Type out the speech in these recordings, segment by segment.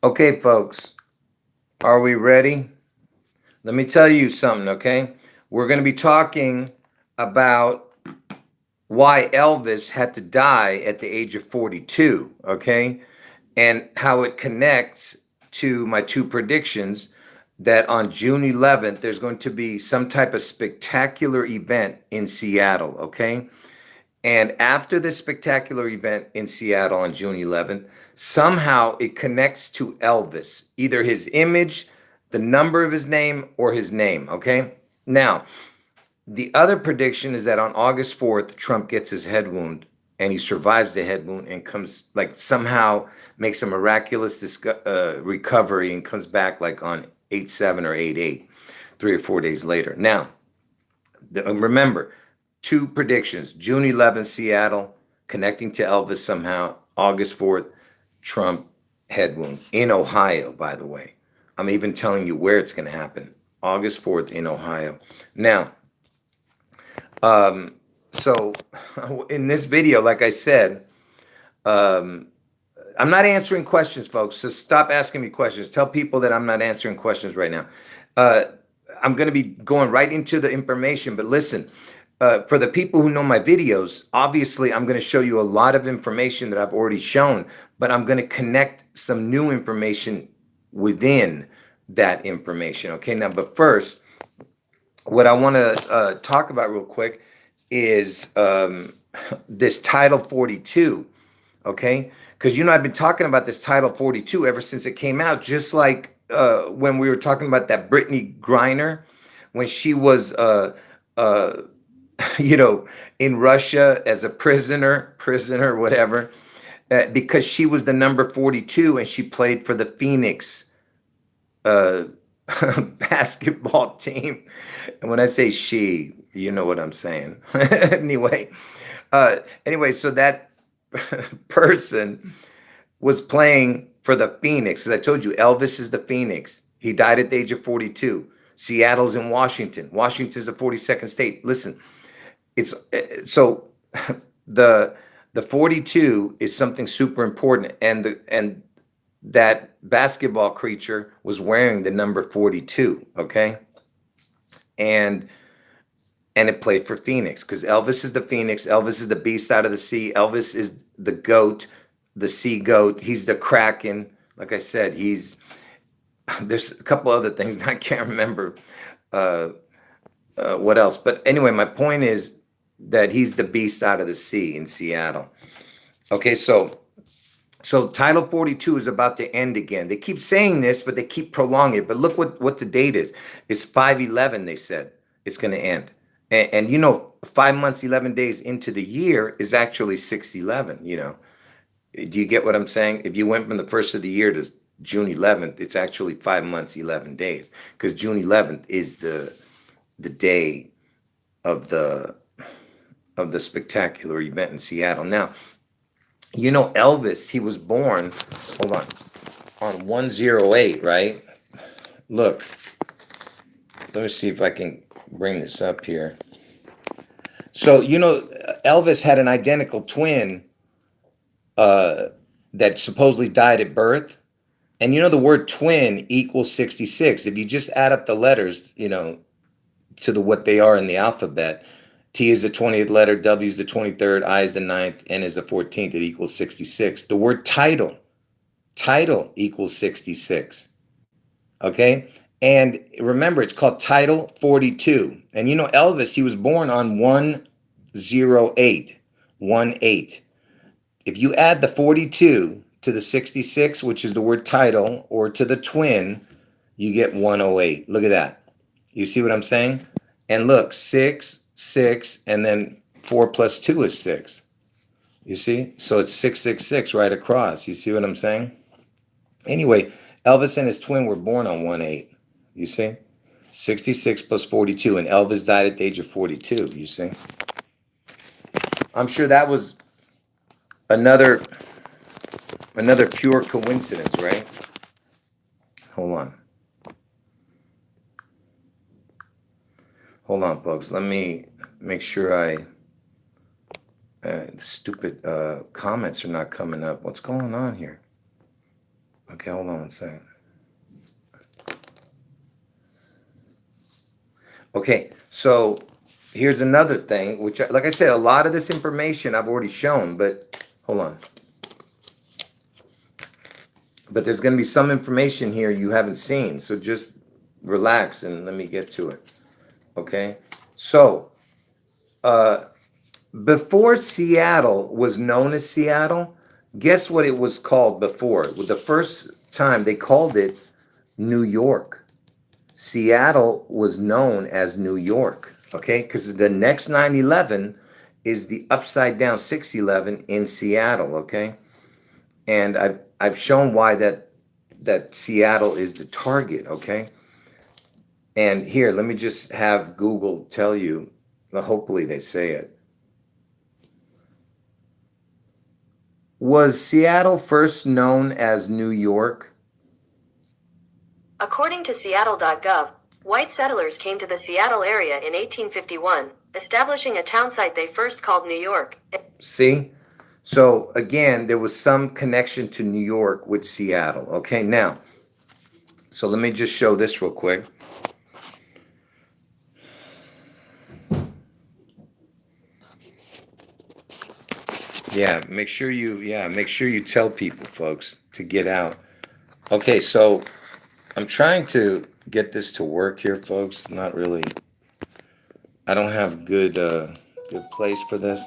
Okay, folks, are we ready? Let me tell you something, okay? We're going to be talking about why Elvis had to die at the age of 42, okay? And how it connects to my two predictions that on June 11th, there's going to be some type of spectacular event in Seattle, okay? And after this spectacular event in Seattle on June 11th, somehow it connects to Elvis, either his image, the number of his name, or his name. Okay. Now, the other prediction is that on August 4th, Trump gets his head wound and he survives the head wound and comes like somehow makes a miraculous recovery and comes back like on 8/7 or 8/8, 3 or 4 days later. Now, remember, two predictions: June 11th, Seattle, connecting to Elvis somehow. August 4th, Trump head wound in Ohio, by the way. I'm even telling you where it's going to happen. August 4th in Ohio. Now, so in this video, like I said, um, I'm not answering questions, folks. So stop asking me questions. Tell people that I'm not answering questions right now. Uh, I'm going to be going right into the information, but listen, for the people who know my videos, obviously I'm going to show you a lot of information that I've already shown, but I'm going to connect some new information within that information. Okay, now, but first, what I want to talk about real quick is this Title 42. Okay, because I've been talking about this Title 42 ever since it came out, just like when we were talking about that Brittany Griner when she was uh, in Russia as a prisoner, whatever, because she was the number 42 and she played for the Phoenix uh, basketball team. And when I say she, you know what I'm saying. Anyway, so that person was playing for the Phoenix. As I told you, Elvis is the Phoenix. He died at the age of 42. Seattle's in Washington. Washington's the 42nd state. Listen, it's so the the 42 is something super important, and that basketball creature was wearing the number 42. Okay, and it played for Phoenix because Elvis is the Phoenix. Elvis is the beast out of the sea. Elvis is the goat, the sea goat. He's the Kraken. Like I said, there's a couple other things I can't remember uh, what else. But anyway, my point is that he's the beast out of the sea in Seattle. Okay, so Title 42 is about to end again. They keep saying this, but they keep prolonging it. But look what the date is. It's 5/11. They said it's going to end, and 5 months, 11 days into the year is actually 6/11. Do you get what I'm saying? If you went from the first of the year to June 11th, it's actually 5 months, 11 days, because June 11th is the day of the spectacular event in Seattle. Now, Elvis, he was born, hold on 108, right? Look, let me see if I can bring this up here. So, Elvis had an identical twin uh, that supposedly died at birth. And the word twin equals 66. If you just add up the letters, to what they are in the alphabet, T is the 20th letter, W is the 23rd, I is the 9th, N is the 14th. It equals 66. The word title equals 66. Okay? And remember, it's called Title 42. And Elvis, he was born on 108. 1-8. If you add the 42 to the 66, which is the word title, or to the twin, you get 108. Look at that. You see what I'm saying? And look, 6, 6, and then 4 plus 2 is 6. You see? So it's 666 right across. You see what I'm saying? Anyway, Elvis and his twin were born on 1-8. You see? 66 plus 42. And Elvis died at the age of 42. You see? I'm sure that was another pure coincidence, right? Hold on, folks. Let me make sure stupid comments are not coming up. What's going on here? Okay, hold on one second. Okay, so here's another thing, which, like I said, a lot of this information I've already shown, but hold on. But there's going to be some information here you haven't seen, so just relax and let me get to it. Okay, so before Seattle was known as Seattle, guess what it was called before? The first time they called it New York. Seattle was known as New York, okay? Because the next 9/11 is the upside down 6/11 in Seattle, okay? And I've shown why that Seattle is the target, okay? And here, let me just have Google tell you, hopefully they say it. Was Seattle first known as New York? According to Seattle.gov, white settlers came to the Seattle area in 1851, establishing a town site they first called New York. See? So again, there was some connection to New York with Seattle. Okay, now, so let me just show this real quick. Yeah, make sure you tell people, folks, to get out. Okay, so I'm trying to get this to work here, folks. Not really. I don't have good place for this.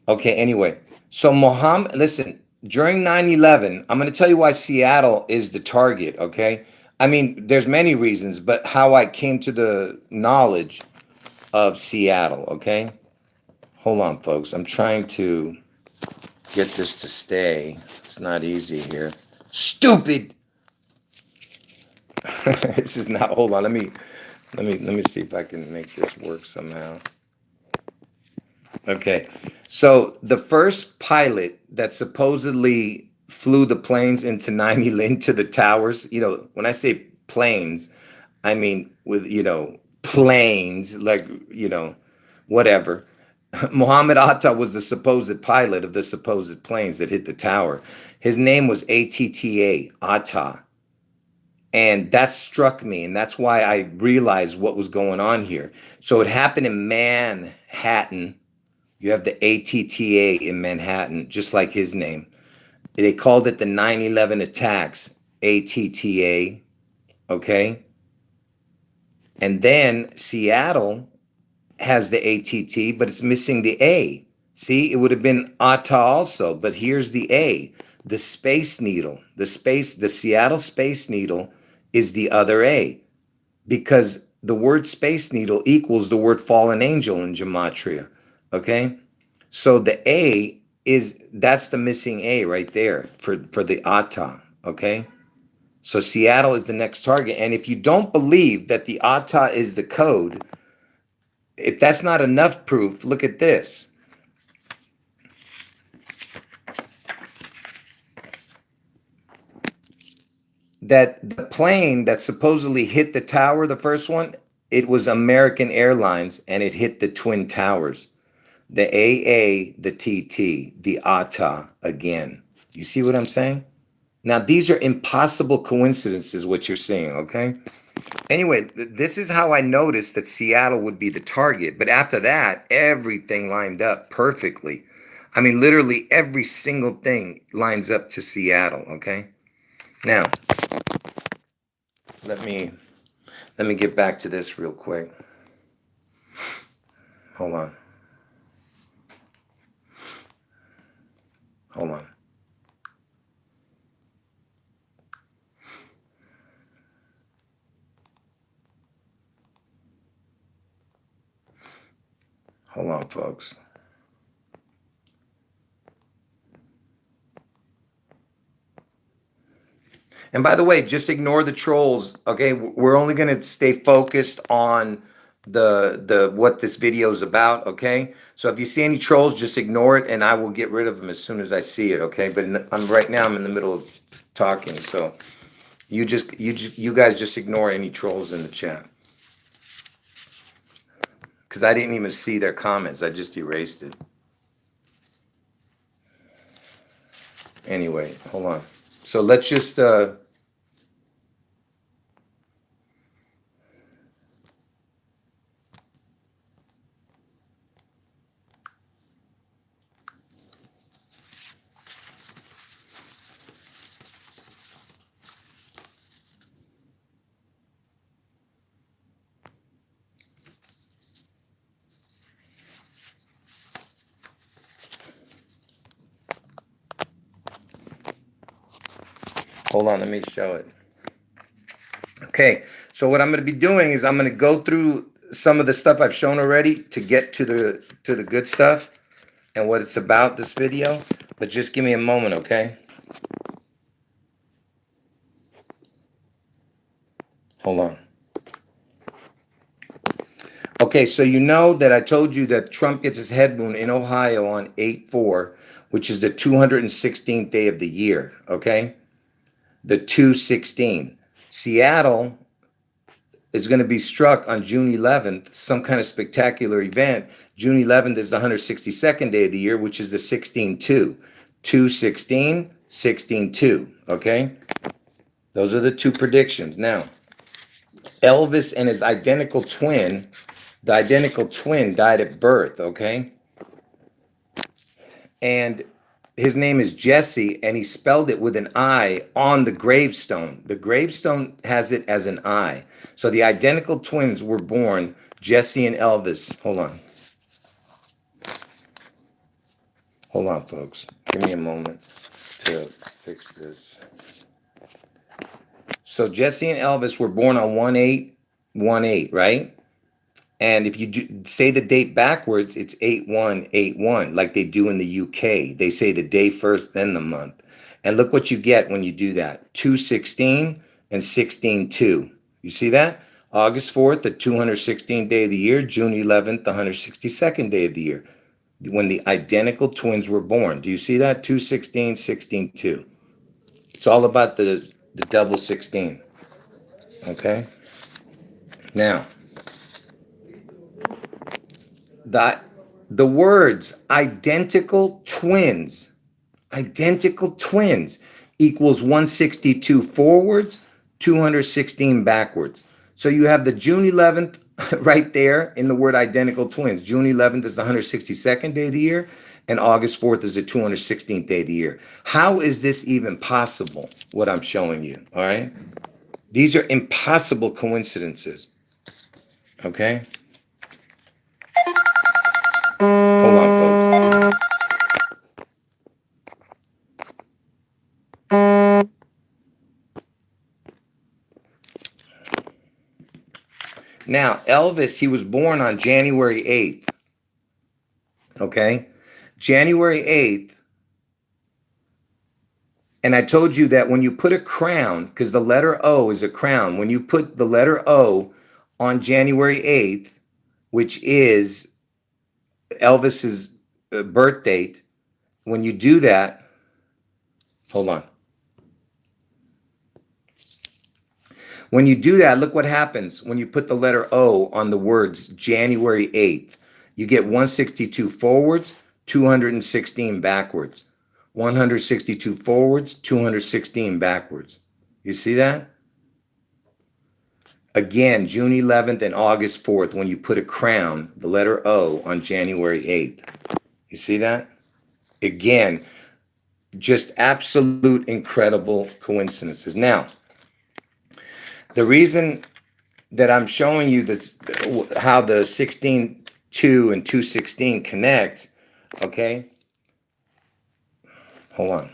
Okay, anyway. So Mohammed, listen, during 9/11, I'm going to tell you why Seattle is the target, okay? I mean, there's many reasons, but how I came to the knowledge of Seattle, okay? Hold on, folks. I'm trying to get this to stay. It's not easy here. Stupid. This is not. Hold on. Let me see if I can make this work somehow. Okay. So the first pilot that supposedly flew the planes into 90 into the towers, when I say planes, I mean with, planes, like, whatever. Mohammed Atta was the supposed pilot of the supposed planes that hit the tower. His name was Atta, Atta. And that struck me, and that's why I realized what was going on here. So it happened in Manhattan. You have the Atta in Manhattan, just like his name. They called it the 9/11 attacks, Atta, okay? And then Seattle has the ATT, but it's missing the A. See, it would have been Atta also, but here's the A. The Space Needle, the Seattle Space Needle is the other A, because the word Space Needle equals the word fallen angel in gematria, okay? So the A that's the missing A right there for the Atta, okay? So Seattle is the next target. And if you don't believe that the Atta is the code, if that's not enough proof, look at this. That the plane that supposedly hit the tower, the first one, it was American Airlines, and it hit the Twin Towers. The AA, the TT, the Atta again. You see what I'm saying? Now, these are impossible coincidences, what you're seeing, okay? Anyway, this is how I noticed that Seattle would be the target. But after that, everything lined up perfectly. I mean, literally every single thing lines up to Seattle, okay? Now, let me get back to this real quick. Hold on. Hold on. Hold on, folks. And by the way, just ignore the trolls, okay? We're only going to stay focused on the what this video is about, okay? So if you see any trolls, just ignore it, and I will get rid of them as soon as I see it, okay? But right now I'm in the middle of talking, so you guys just ignore any trolls in the chat, because I didn't even see their comments. I just erased it. Anyway, hold on. So let's just hold on, let me show it. Okay, so what I'm going to be doing is I'm going to go through some of the stuff I've shown already to get to the good stuff and what it's about, this video. But just give me a moment, okay? Hold on. Okay, so you know that I told you that Trump gets his head wound in Ohio on 8/4, which is the 216th day of the year, okay? The 216. Seattle is going to be struck on June 11th, some kind of spectacular event. June 11th is the 162nd day of the year, which is the 16/2. 216, 16/2, okay? Those are the two predictions. Now, Elvis and his identical twin, the identical twin died at birth, okay? And his name is Jesse, and he spelled it with an I on the gravestone. The gravestone has it as an I. So the identical twins were born, Jesse and Elvis. Hold on. Hold on, folks. Give me a moment to fix this. So Jesse and Elvis were born on 1/8/18, right? And if you say the date backwards, it's 8/1/81, like they do in the UK. They say the day first, then the month. And look what you get when you do that. 216 and 16/2. You see that? August 4th, the 216th day of the year. June 11th, the 162nd day of the year. When the identical twins were born. Do you see that? 216, 16/2. It's all about the double 16. Okay? Now, the words identical twins equals 162 forwards, 216 backwards. So you have the June 11th right there in the word identical twins. June 11th is the 162nd day of the year, and August 4th is the 216th day of the year. How is this even possible, what I'm showing you? All right? These are impossible coincidences. Okay? Hold on, folks. Now, Elvis, he was born on January 8th. Okay? January 8th. And I told you that when you put a crown, because the letter O is a crown, when you put the letter O on January 8th, which is Elvis's birth date, when you do that, hold on. When you do that, look what happens when you put the letter O on the words January 8th. You get 162 forwards, 216 backwards. 162 forwards, 216 backwards. You see that? Again, June 11th and August 4th, when you put a crown, the letter O on January 8th. You see that? Again, just absolute incredible coincidences. Now, the reason that I'm showing you that's how the 16/2 and 216 connect, okay? Hold on.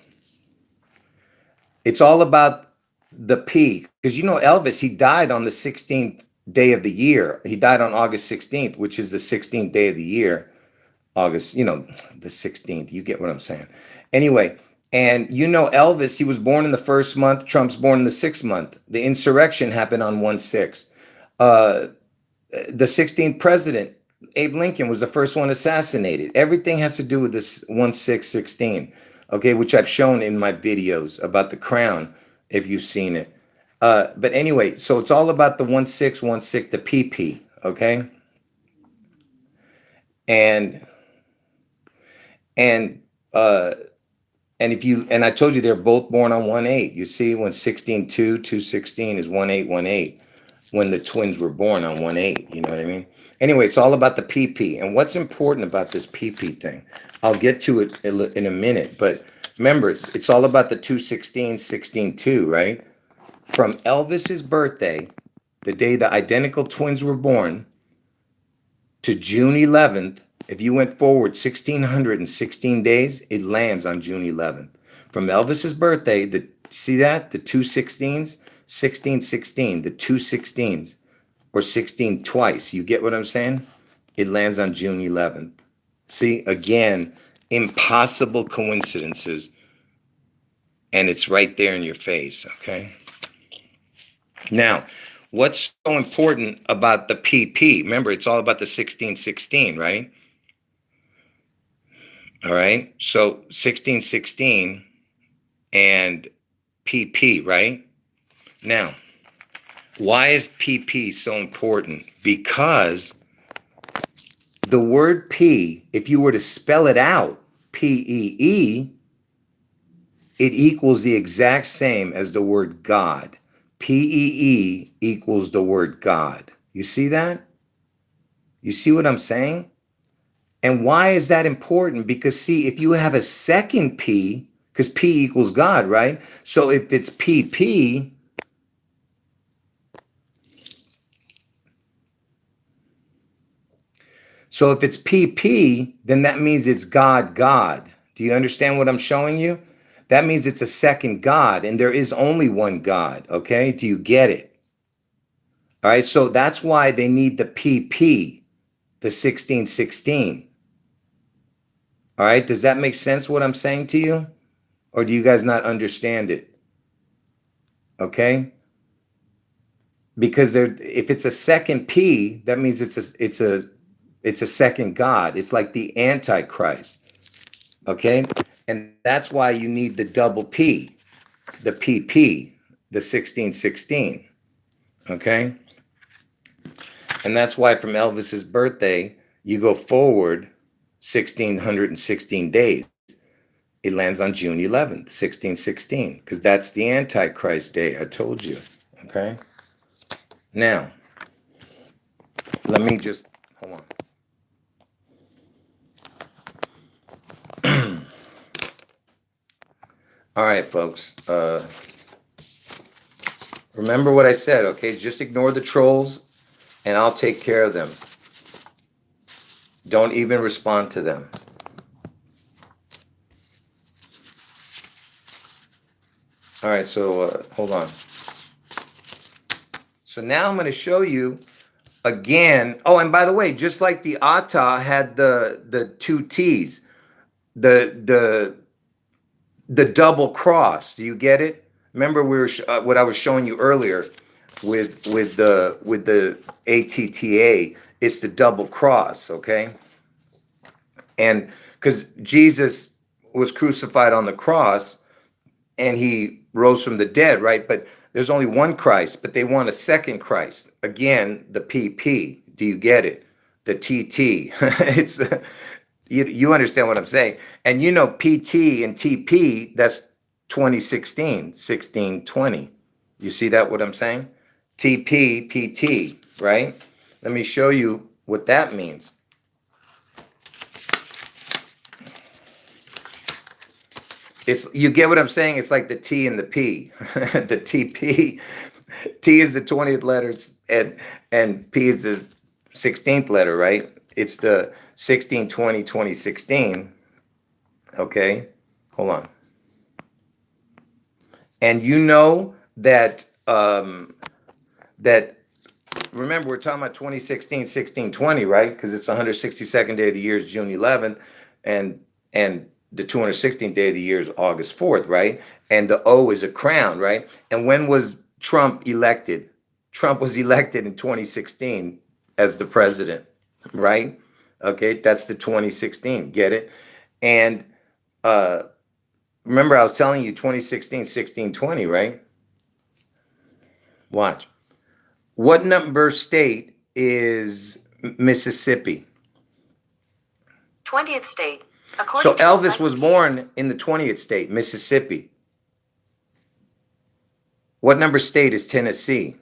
It's all about the P, because you know Elvis, he died on the 16th day of the year. He died on August 16th, which is the 16th day of the year. August, the 16th. You get what I'm saying. Anyway, and you know Elvis, he was born in the first month. Trump's born in the 6th month. The insurrection happened on 1/6. The 16th president, Abe Lincoln, was the first one assassinated. Everything has to do with this 1/6/16, okay, which I've shown in my videos about the crown, if you've seen it. But anyway, so it's all about the 1/6/16, the PP, okay? And And I told you they're both born on 1/8. You see, when 16/2, 2/16 is 1/8, 1/8. When the twins were born on 1/8, you know what I mean? Anyway, it's all about the PP. And what's important about this PP thing? I'll get to it in a minute, but remember, it's all about the 2/16, 16/2, right? From Elvis's birthday, the day the identical twins were born, to June 11th, if you went forward 1,616 days, it lands on June 11th. From Elvis's birthday, see that? The 2/16s, 16/16, the 2/16s, or 16 twice. You get what I'm saying? It lands on June 11th. See, again, impossible coincidences. And it's right there in your face, okay? Now, what's so important about the PP? Remember, it's all about the 16/16, right? All right. So 16/16 and PP, right? Now, why is PP so important? Because the word P, if you were to spell it out, P-E-E, it equals the exact same as the word God. P-E-E equals the word God. You see that? You see what I'm saying? And why is that important? Because see, if you have a second P, because P equals God, right? So if it's PP, then that means it's God, God. Do you understand what I'm showing you? That means it's a second God, and there is only one God, okay? Do you get it? All right, so that's why they need the PP, the 16/16. All right, does that make sense what I'm saying to you? Or do you guys not understand it? Okay? Because if it's a second P, that means it's a second God. It's like the Antichrist. Okay? And that's why you need the double P, the PP, the 16/16. Okay? And that's why from Elvis's birthday, you go forward 1,616 days. It lands on June 11th, 16/16, because that's the Antichrist day. I told you. Okay? Now, let me just hold on. All right, folks. Remember what I said, okay? Just ignore the trolls, and I'll take care of them. Don't even respond to them. All right, so hold on. So now I'm going to show you again. Oh, and by the way, just like the Ata had the two T's, the double cross. Do you get it? Remember we were what I was showing you earlier with the ATTA. It's the double cross, okay? And because Jesus was crucified on the cross and he rose from the dead, right? But there's only one Christ, but they want a second Christ. Again, the PP. Do you get it? The TT. It's you understand what I'm saying. And you know PT and TP, that's 2016, 1620. You see that what I'm saying? TP, PT, right? Let me show you what that means. You get what I'm saying? It's like the T and the P. The TP, T is the 20th letters and P is the 16th letter, right? It's the 1620 2016. Okay, hold on. And you know that that remember we're talking about 2016 1620, right? Because it's 162nd day of the year is June 11th, and the 216th day of the year is August 4th, right? And the O is a crown, right? And when was Trump elected? Trump was elected in 2016 as the president, right? Okay, that's the 2016. Get it? And remember, I was telling you 2016, 1620, right? Watch. What number state is Mississippi? 20th state. According So to Elvis was born in the 20th state, Mississippi. What number state is Tennessee?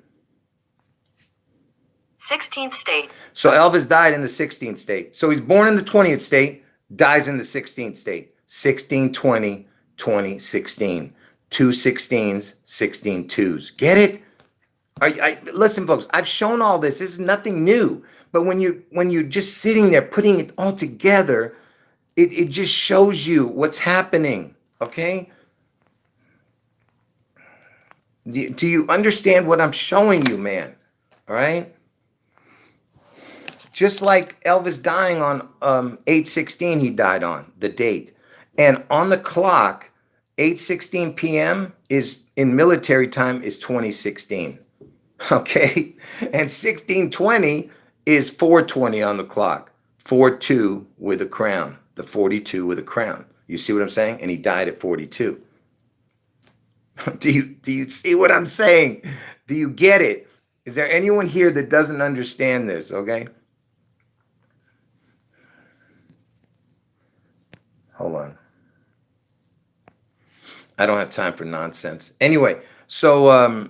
16th state. So Elvis died in the 16th state. So he's born in the 20th state, dies in the 16th state. 16, 20, 20, 16. 2 16s, 16 twos. Get it? Listen, folks, I've shown all this. This is nothing new. But when you're just sitting there putting it all together, it just shows you what's happening. Okay? Do you understand what I'm showing you, man? All right? Just like Elvis dying on 8/16, he died on the date. And on the clock, 8:16 p.m. is in military time is 2016. Okay? And 1620 is 420 on the clock. 42 with a crown. The 42 with a crown. You see what I'm saying? And he died at 42. Do you see what I'm saying? Do you get it? Is there anyone here that doesn't understand this? Okay? Hold on. I don't have time for nonsense. Anyway, so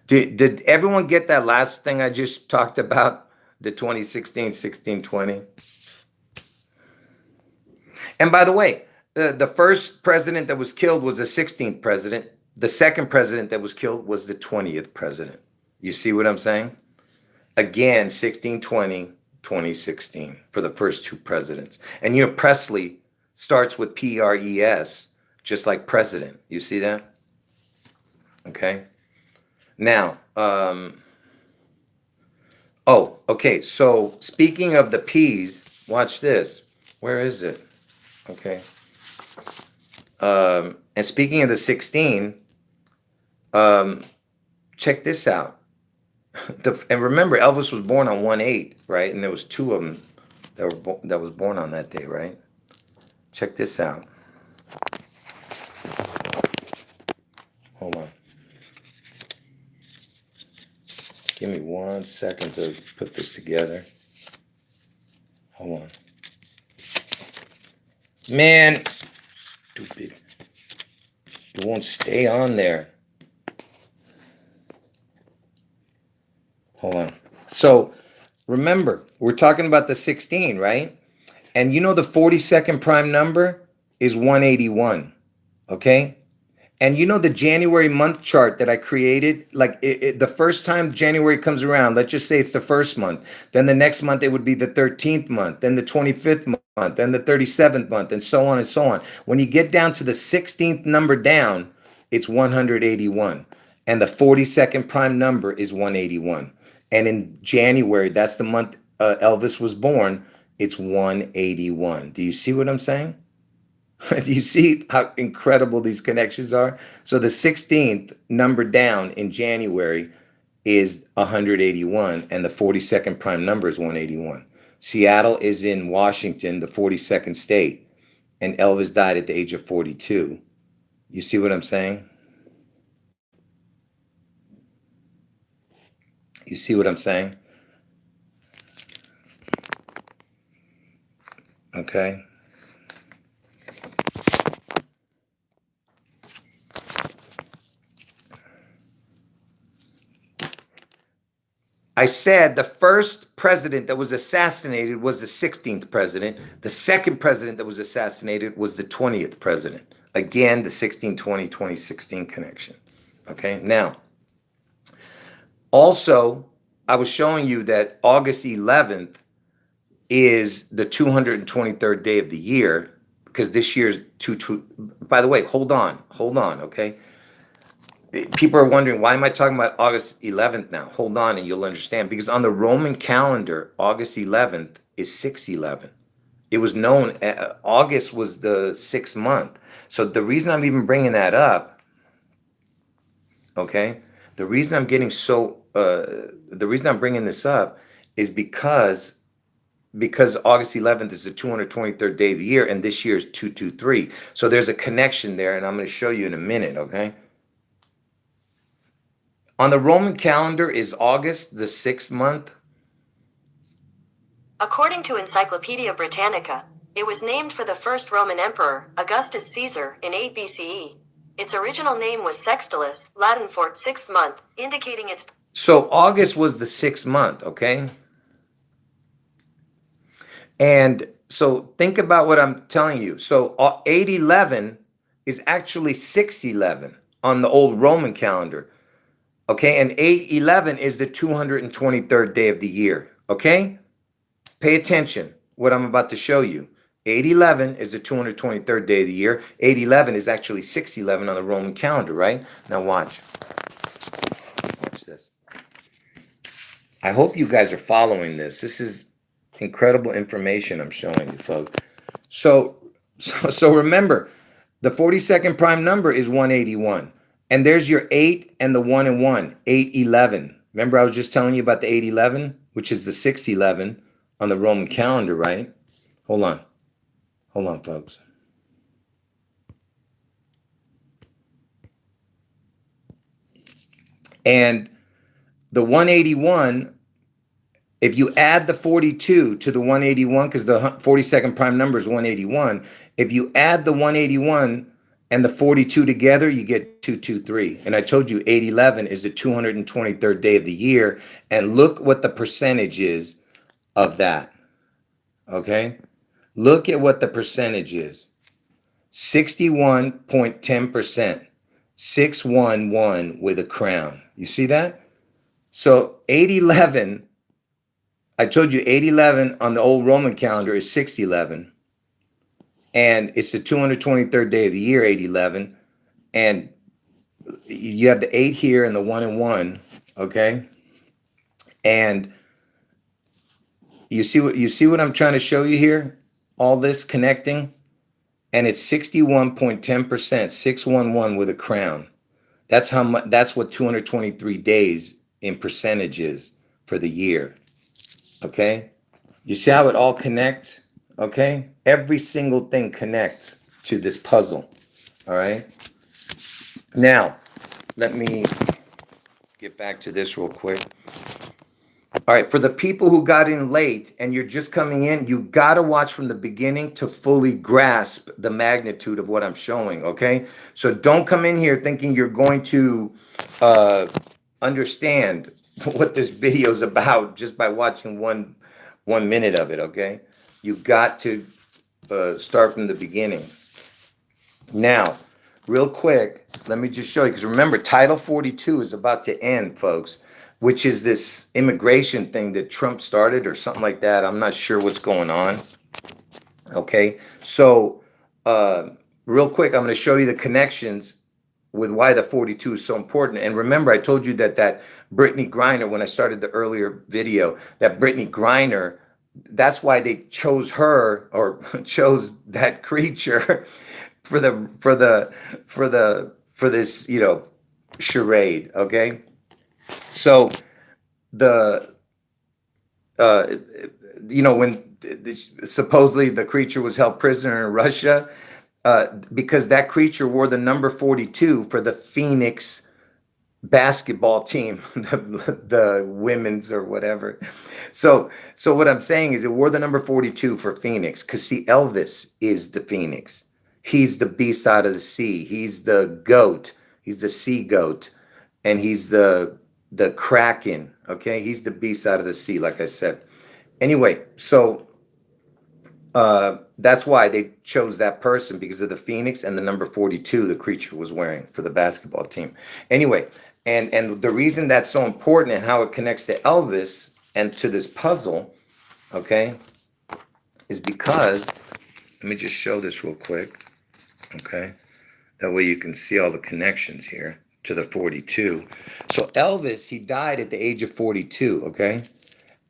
did everyone get that last thing I just talked about? The 2016, 1620? And by the way, the first president that was killed was the 16th president. The second president that was killed was the 20th president. You see what I'm saying? Again, 1620, 2016 for the first two presidents. And you know, Presley starts with P-R-E-S, just like president. You see that? Okay. Now, okay. So speaking of the P's, watch this. Where is it? Okay. And speaking of the 16, check this out. And remember, Elvis was born on 1/8, right? And there was two of them that was born on that day, right? Check this out. Hold on. Give me 1 second to put this together. Hold on. Man, stupid. It won't stay on there. Hold on. So remember, we're talking about the 16, right? And you know the 42nd prime number is 181, okay? And you know the January month chart that I created, like the first time January comes around, let's just say it's the first month. Then the next month it would be the 13th month, then the 25th month, then the 37th month, and so on and so on. When you get down to the 16th number down, it's 181. And the 42nd prime number is 181. And in January, that's the month Elvis was born, it's 181. Do you see what I'm saying? Do you see how incredible these connections are? So the 16th number down in January is 181, and the 42nd prime number is 181. Seattle is in Washington, the 42nd state, and Elvis died at the age of 42. You see what I'm saying? You see what I'm saying? Okay. I said the first president that was assassinated was the 16th president. The second president that was assassinated was the 20th president. Again, the 1620-2016 connection. Okay, now, also, I was showing you that August 11th is the 223rd day of the year, because this year's by the way, hold on, okay? People are wondering, why am I talking about August 11th now? Hold on and you'll understand. Because on the Roman calendar, August 11th is 611. It was known, August was the 6th month. So the reason I'm even bringing that up, okay, the reason I'm getting the reason I'm bringing this up is because August 11th is the 223rd day of the year, and this year is 223. So there's a connection there, and I'm going to show you in a minute, okay? On the Roman calendar, is August the 6th month? According to Encyclopedia Britannica, it was named for the first Roman emperor, Augustus Caesar, in 8 BCE. Its original name was Sextilis, Latin for sixth month, indicating its... So August was the 6th month, okay? And so think about what I'm telling you. So 811 is actually 611 on the old Roman calendar, okay? And 811 is the 223rd day of the year, okay? Pay attention what I'm about to show you. 811 is the 223rd day of the year. 811 is actually 611 on the Roman calendar, right? Now watch. Watch this. I hope you guys are following this. This is incredible information I'm showing you, folks. So remember, the 42nd prime number is 181. And there's your 8 and the 1 and 1, 811. Remember I was just telling you about the 811, which is the 611 on the Roman calendar, right? Hold on. Hold on, folks. And the 181, if you add the 42 to the 181, because the 42nd prime number is 181, if you add the 181 and the 42 together, you get 223. And I told you 811 is the 223rd day of the year. And look what the percentage is of that. Okay? Look at what the percentage is. 61.10%. 611 with a crown. You see that? So 811, I told you 811 on the old Roman calendar is 611. And it's the 223rd day of the year, 811. And you have the 8 here and the 1 and 1, okay? And you see what I'm trying to show you here? All this connecting, and it's 61.10%, 611 with a crown. That's how much. That's what 223 days in percentage is for the year. Okay, you see how it all connects? Okay, every single thing connects to this puzzle. All right. Now, let me get back to this real quick. All right, for the people who got in late and you're just coming in, you got to watch from the beginning to fully grasp the magnitude of what I'm showing, okay? So don't come in here thinking you're going to understand what this video is about just by watching one minute of it, okay? You got to start from the beginning. Now, real quick, let me just show you, because remember, Title 42 is about to end, folks, which is this immigration thing that Trump started or something like that. I'm not sure what's going on. Okay, so real quick, I'm going to show you the connections with why the 42 is so important. And remember, I told you that Brittany Griner, when I started the earlier video, that Brittany Griner, that's why they chose her or chose that creature for this, you know, charade. Okay. So when supposedly the creature was held prisoner in Russia, because that creature wore the number 42 for the Phoenix basketball team, the women's or whatever. So what I'm saying is it wore the number 42 for Phoenix, because see, Elvis is the Phoenix. He's the B-side of the sea. He's the goat. He's the sea goat. And he's the Kraken, okay? He's the B-side of the sea, like I said. Anyway, so that's why they chose that person, because of the Phoenix and the number 42 the creature was wearing for the basketball team. Anyway, and the reason that's so important and how it connects to Elvis and to this puzzle, okay, is because, let me just show this real quick, okay? That way you can see all the connections here to the 42. So Elvis, he died at the age of 42, okay?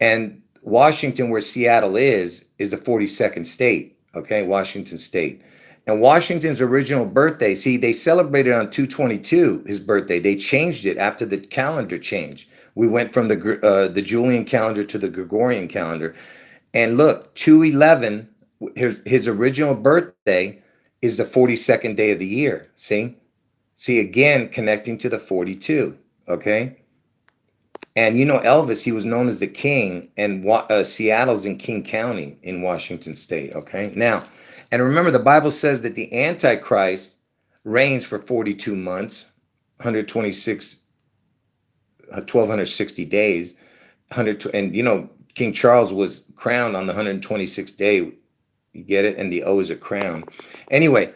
And Washington, where Seattle is the 42nd state, okay? Washington state. And Washington's original birthday, see, they celebrated on 2/22, his birthday. They changed it after the calendar change. We went from the Julian calendar to the Gregorian calendar. And look, 2/11, his original birthday is the 42nd day of the year, see? See, again, connecting to the 42, okay? And you know, Elvis, he was known as the king, and Seattle's in King County in Washington State. Okay, now, and remember, the Bible says that the Antichrist reigns for 42 months, 126, 1260 days, 100, and you know, King Charles was crowned on the 126th day. You get it? And the O is a crown. Anyway,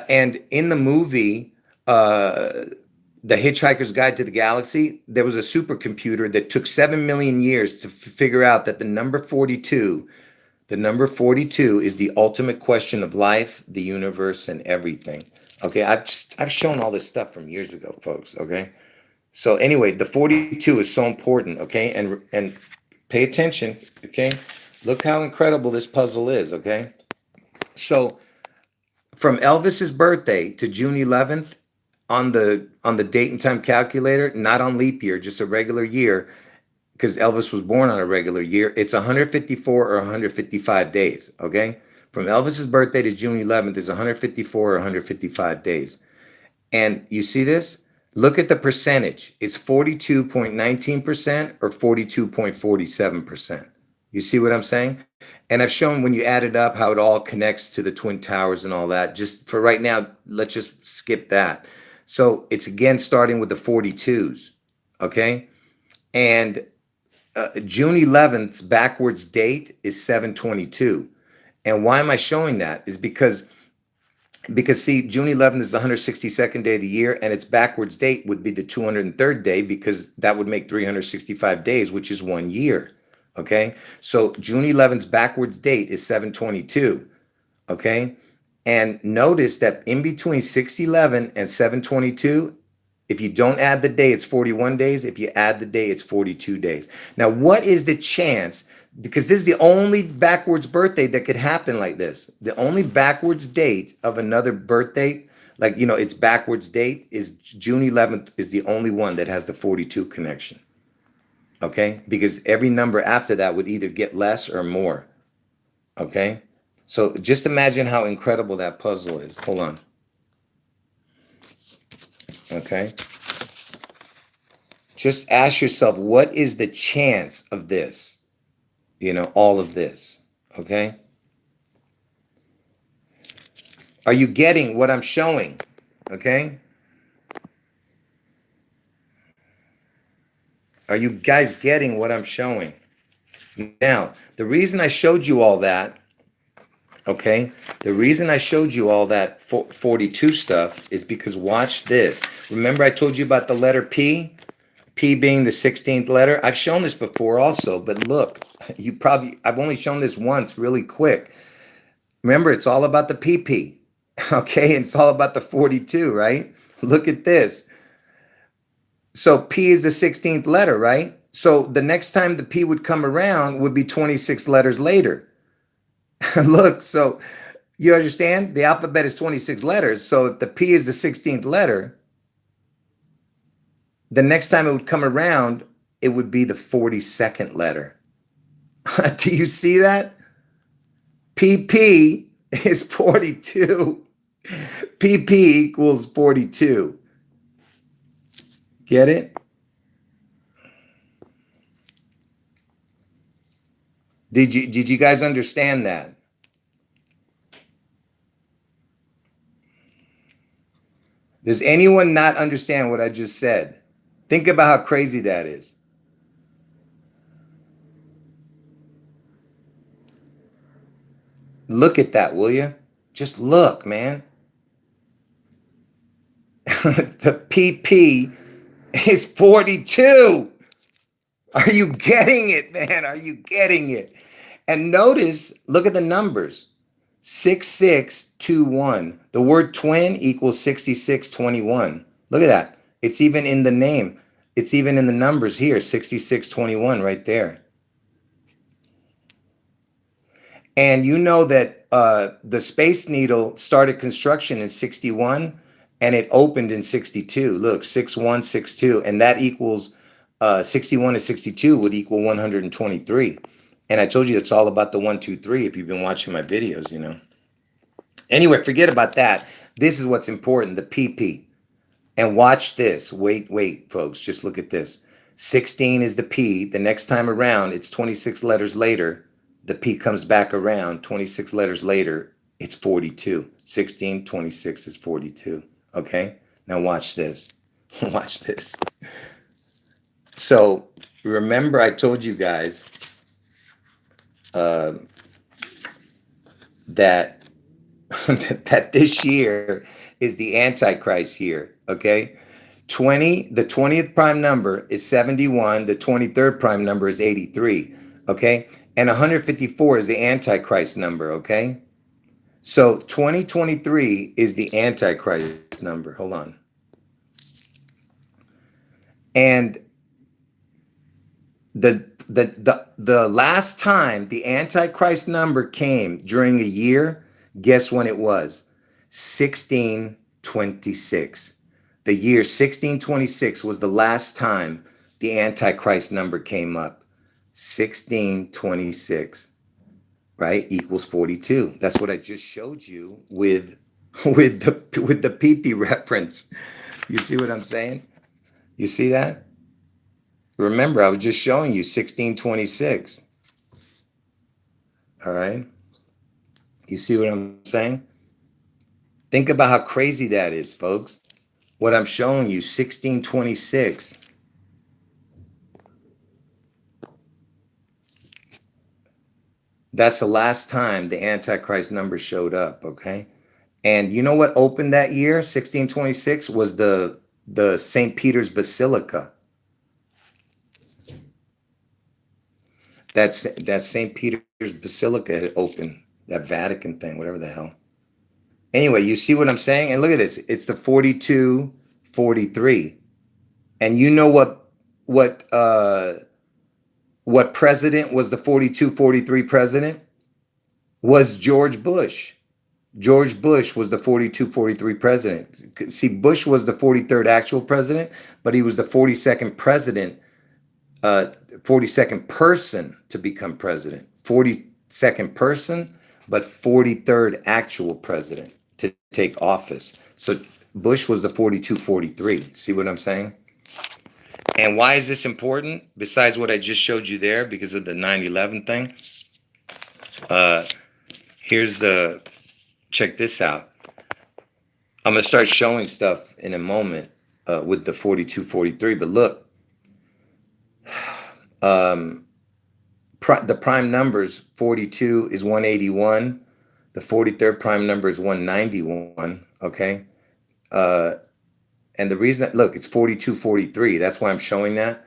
and in the movie, The Hitchhiker's Guide to the Galaxy, there was a supercomputer that took 7 million years to figure out that the number 42 is the ultimate question of life, the universe, and everything. Okay, I've shown all this stuff from years ago, folks. Okay, so anyway, the 42 is so important. Okay, and pay attention. Okay, look how incredible this puzzle is. Okay, so from Elvis's birthday to June 11th on the date and time calculator, not on leap year, just a regular year, because Elvis was born on a regular year, it's 154 or 155 days, okay? From Elvis's birthday to June 11th is 154 or 155 days. And you see this? Look at the percentage. It's 42.19% or 42.47%. You see what I'm saying? And I've shown when you add it up how it all connects to the Twin Towers and all that. Just for right now, let's just skip that. So it's again starting with the 42s, okay? And June 11th's backwards date is 7/22. And why am I showing that? Is because see, June 11th is the 162nd day of the year, and its backwards date would be the 203rd day, because that would make 365 days, which is 1 year. Okay, so June 11th's backwards date is 7/22. Okay, and notice that in between 6/11 and 7/22, if you don't add the day, it's 41 days. If you add the day, it's 42 days. Now, what is the chance? Because this is the only backwards birthday that could happen like this. The only backwards date of another birthday, like, you know, its backwards date is June 11th is the only one that has the 42 connection. Okay, because every number after that would either get less or more. Okay, so just imagine how incredible that puzzle is. Hold on. Okay, just ask yourself, what is the chance of this? You know, all of this. Okay, are you getting what I'm showing? Okay, are you guys getting what I'm showing? Now, the reason I showed you all that, okay, the reason I showed you all that 42 stuff is because watch this. Remember I told you about the letter P? P being the 16th letter? I've shown this before also, but look, I've only shown this once really quick. Remember, it's all about the PP, okay? It's all about the 42, right? Look at this. So P is the 16th letter, right? So the next time the P would come around would be 26 letters later. Look, so you understand? The alphabet is 26 letters. So if the P is the 16th letter, the next time it would come around, it would be the 42nd letter. Do you see that? PP is 42. PP equals 42. Get it? Did you guys understand that? Does anyone not understand what I just said? Think about how crazy that is. Look at that, will you? Just look, man. The PP is 42. Are you getting it, man? Are you getting it? And notice, look at the numbers. 6621. The word twin equals 6621. Look at that. It's even in the name. It's even in the numbers here, 6621 right there. And you know that the Space Needle started construction in 61 and it opened in 62. Look, 6162. And that equals 61 to 62 would equal 123. And I told you it's all about the 1, 2, 3 if you've been watching my videos, you know. Anyway, forget about that. This is what's important, the PP. And watch this. Wait, folks. Just look at this. 16 is the P. The next time around, it's 26 letters later. The P comes back around 26 letters later. It's 42. 16, 26 is 42. Okay. Now watch this. Watch this. So remember, I told you guys that that this year is the Antichrist year. Okay. The 20th prime number is 71. The 23rd prime number is 83. Okay. And 154 is the Antichrist number. Okay. So 2023 is the Antichrist number. Hold on. And the last time the Antichrist number came during a year, guess when it was? 1626. The year 1626 was the last time the Antichrist number came up. 1626, right? Equals 42. That's what I just showed you with the PP reference. You see what I'm saying? You see that? Remember, I was just showing you 1626. All right. You see what I'm saying? Think about how crazy that is, folks. What I'm showing you, 1626. That's the last time the Antichrist number showed up, okay? And you know what opened that year, 1626, was the St. Peter's Basilica. That St. Peter's Basilica had opened, that Vatican thing, whatever the hell. Anyway, you see what I'm saying? And look at this. It's the 4243. And you know what president was the 4243 president? Was George Bush. George Bush was the 4243 president. See, Bush was the 43rd actual president, but he was the 42nd president, 42nd person to become president. 42nd person, but 43rd actual president to take office. So Bush was the 4243. See what I'm saying? And why is this important? Besides what I just showed you there, because of the 9/11 thing. Check this out. I'm going to start showing stuff in a moment with the 4243. But look, the prime numbers, 42 is 181. The 43rd prime number is 191. Okay. And the reason that, look, it's 4243. That's why I'm showing that.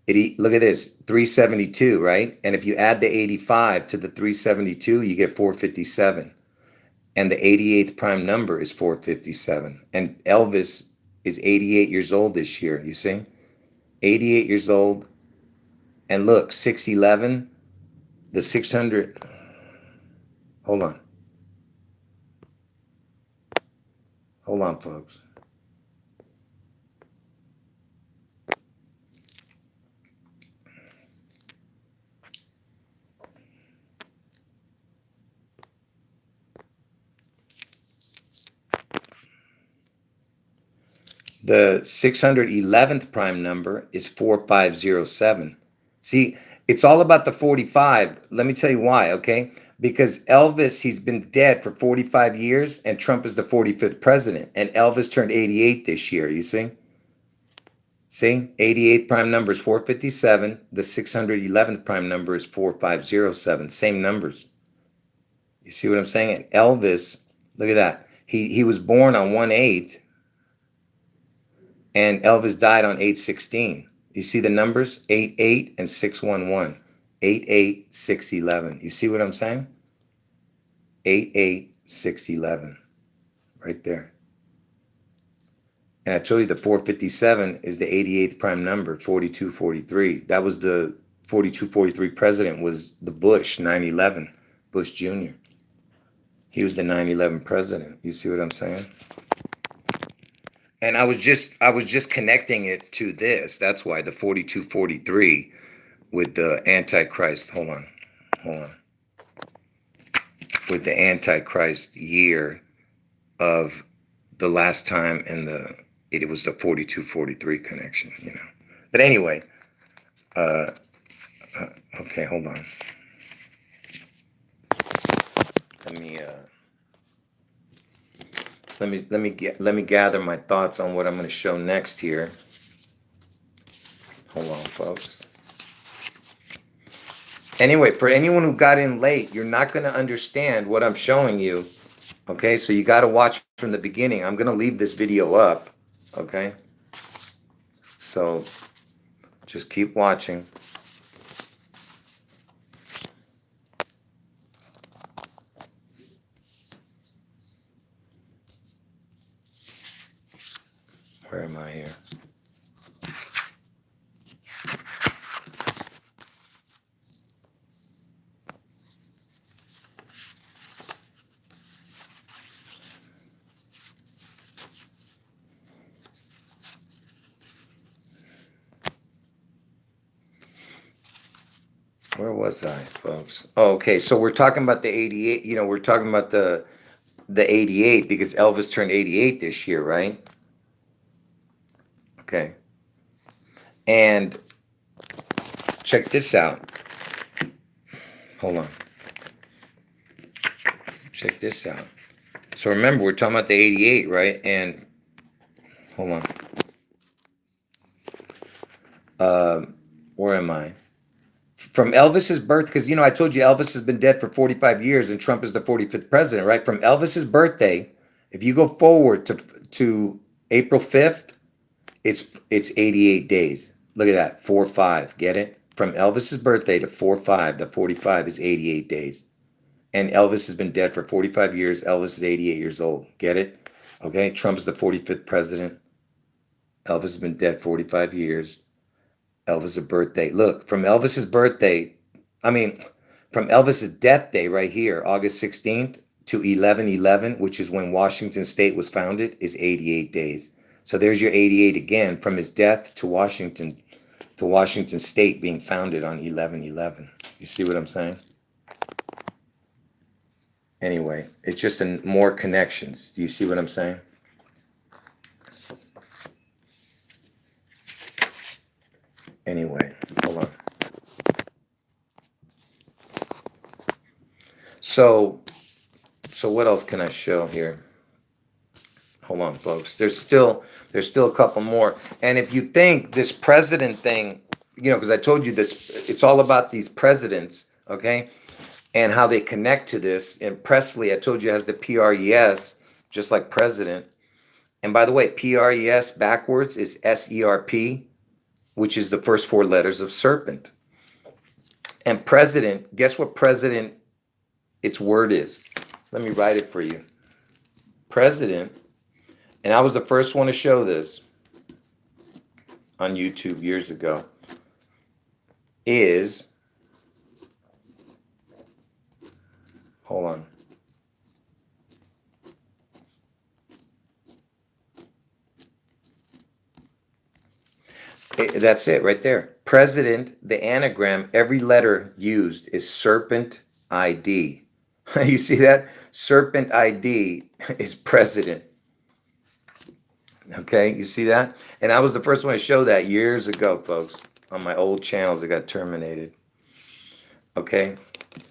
Look at this, 372, right? And if you add the 85 to the 372, you get 457. And the 88th prime number is 457. And Elvis is 88 years old this year, you see? 88 years old. And look, 611, the 600. Hold on. Hold on, folks. The 611th prime number is 4507. See, it's all about the 45. Let me tell you why, okay? Because Elvis, he's been dead for 45 years, and Trump is the 45th president. And Elvis turned 88 this year, you see? See, 88th prime number is 457. The 611th prime number is 4507. Same numbers. You see what I'm saying? And Elvis, look at that. He was born on 1/8. And Elvis died on 8/16. You see the numbers? 88 and 611. 88, 611. You see what I'm saying? 88, 611. Right there. And I told you the 457 is the 88th prime number, 4243. That was the 4243 president was the Bush, 9/11, Bush Jr. He was the 9/11 president. You see what I'm saying? And I was just connecting it to this. That's why the 4243 with the Antichrist. Hold on. With the Antichrist year of the last time it was the 4243 connection, you know. But anyway, Okay, hold on. Let me gather my thoughts on what I'm going to show next here. Hold on, folks. Anyway, for anyone who got in late, you're not going to understand what I'm showing you. Okay, so you got to watch from the beginning. I'm going to leave this video up. Okay, so just keep watching. Where am I here? Where was I, folks? Oh, okay, so we're talking about the 88. You know, we're talking about the 88 because Elvis turned 88 this year, right? Okay. And check this out. Hold on. Check this out. So remember, we're talking about the 88, right? And hold on. Where am I? From Elvis's birth, because you know I told you Elvis has been dead for 45 years and Trump is the 45th president, right? From Elvis's birthday, if you go forward to April 5th, it's 88 days. Look at that, 4-5. Get it? From Elvis's birthday to 4-5, the 45 is 88 days. And Elvis has been dead for 45 years. Elvis is 88 years old. Get it? Okay, Trump is the 45th president. Elvis has been dead 45 years. Elvis's birthday. Look, from Elvis's birthday, from Elvis's death day right here, August 16th to 11/11, which is when Washington State was founded, is 88 days. So there's your 88 again, from his death to Washington State being founded on 11/11. You see what I'm saying? Anyway, it's just more connections. Do you see what I'm saying? Anyway, hold on. So what else can I show here? Hold on, folks. There's still a couple more. And if you think this president thing, you know, because I told you this, it's all about these presidents, okay, and how they connect to this. And Presley, I told you, has the PRES, just like president. And by the way, PRES backwards is SERP, which is the first four letters of serpent. And president, guess what president, its word is? Let me write it for you. President, and I was the first one to show this on YouTube years ago, is, hold on. That's it right there. President, the anagram, every letter used is Serpent ID. You see that? Serpent ID is president. Okay, you see that? And I was the first one to show that years ago, folks, on my old channels that got terminated. Okay,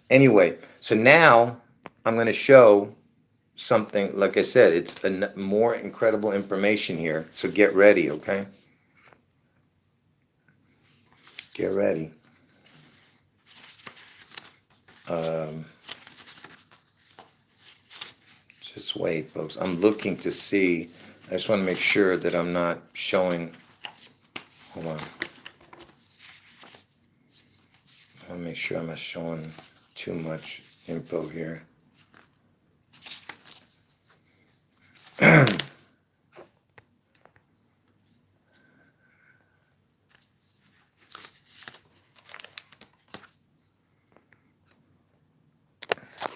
anyway, so now I'm going to show something, like I said, it's more incredible information here. So get ready, okay? Get ready. Just wait, folks. I'm looking to see. I just want to make sure that I'm not showing. Hold on. I want to make sure I'm not showing too much info here. All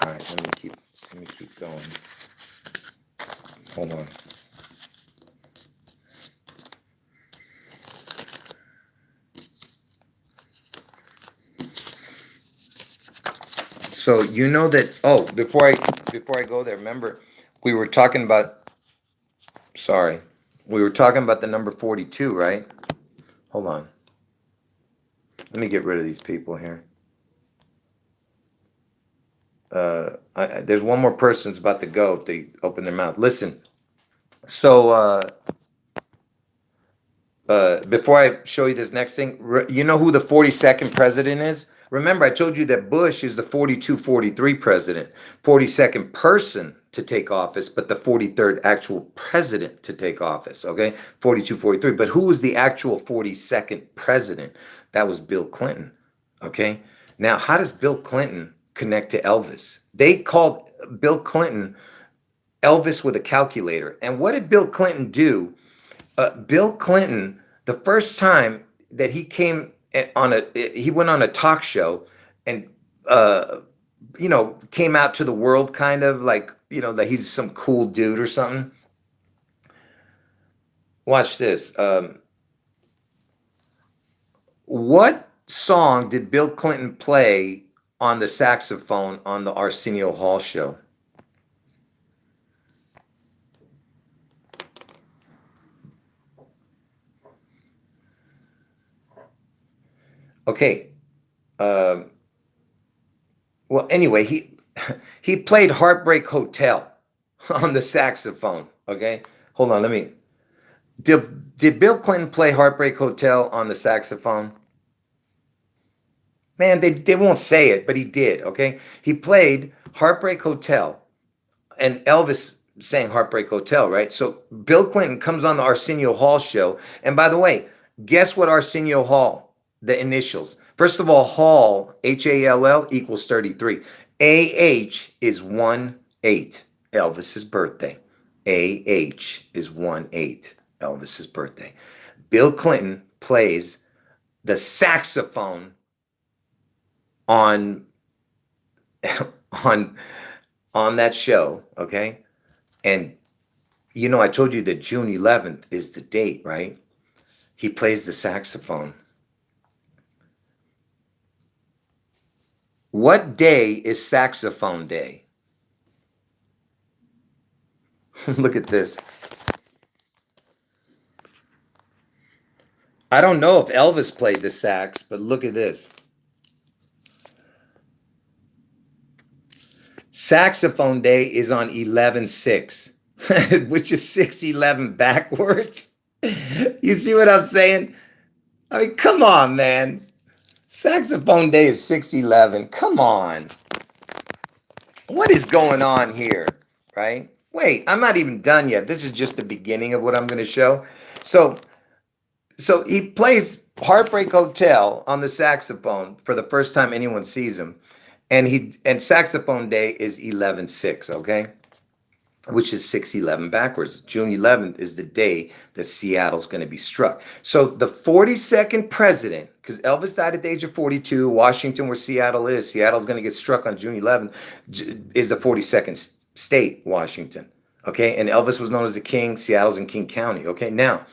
right, let me keep going. Hold on. So you know that, oh, before I go there, remember we were talking about, sorry, we were talking about the number 42, right? Hold on. Let me get rid of these people here. There's one more person that's about to go if they open their mouth. Listen. So before I show you this next thing, you know who the 42nd president is? Remember, I told you that Bush is the 42-43 president, 42nd person to take office, but the 43rd actual president to take office, okay? 42-43. But who was the actual 42nd president? That was Bill Clinton, okay? Now, how does Bill Clinton connect to Elvis? They called Bill Clinton Elvis with a calculator. And what did Bill Clinton do? Bill Clinton, the first time that he he went on a talk show and, came out to the world kind of like, that he's some cool dude or something. Watch this. What song did Bill Clinton play on the saxophone on the Arsenio Hall show? Okay. Well, anyway, he played Heartbreak Hotel on the saxophone. Okay, hold on. Did Bill Clinton play Heartbreak Hotel on the saxophone? Man, they won't say it, but he did. Okay, he played Heartbreak Hotel, and Elvis sang Heartbreak Hotel, right? So Bill Clinton comes on the Arsenio Hall show, and by the way, guess what Arsenio Hall? The initials. First of all, Hall, Hall equals 33. AH is 1-8, Elvis's birthday. AH is 1-8, Elvis's birthday. Bill Clinton plays the saxophone on that show, okay? And I told you that June 11th is the date, right? He plays the saxophone. What day is saxophone day? Look at this. I don't know if Elvis played the sax, but look at this. Saxophone day is on 11/6, which is 6/11 backwards. You see what I'm saying? I mean, come on, man. Saxophone day is 6/11. Come on. What is going on here, right? Wait, I'm not even done yet. This is just the beginning of what I'm going to show. So he plays Heartbreak Hotel on the saxophone for the first time anyone sees him. And saxophone day is 11/6, okay? Which is 6/11 backwards. June 11th is the day that Seattle's going to be struck. So the 42nd president, because Elvis died at the age of 42, Washington, where Seattle is, Seattle's going to get struck on June 11th, is the 42nd state, Washington. Okay, and Elvis was known as the king. Seattle's in King County. Okay, now,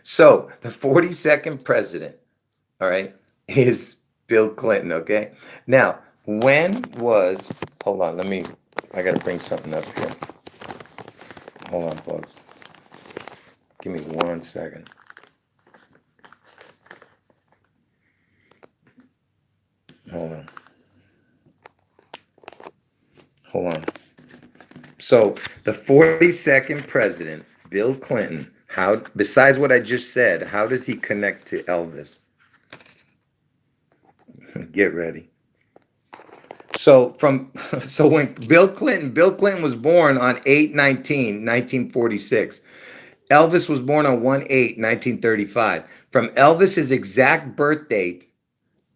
so the 42nd president, all right, is Bill Clinton. Okay, now. Hold on, I got to bring something up here. Hold on, folks. Give me 1 second. Hold on. So the 42nd president, Bill Clinton, besides what I just said, how does he connect to Elvis? Get ready. So when Bill Clinton was born on 8/19/1946. Elvis was born on 1/8/1935. From Elvis's exact birth date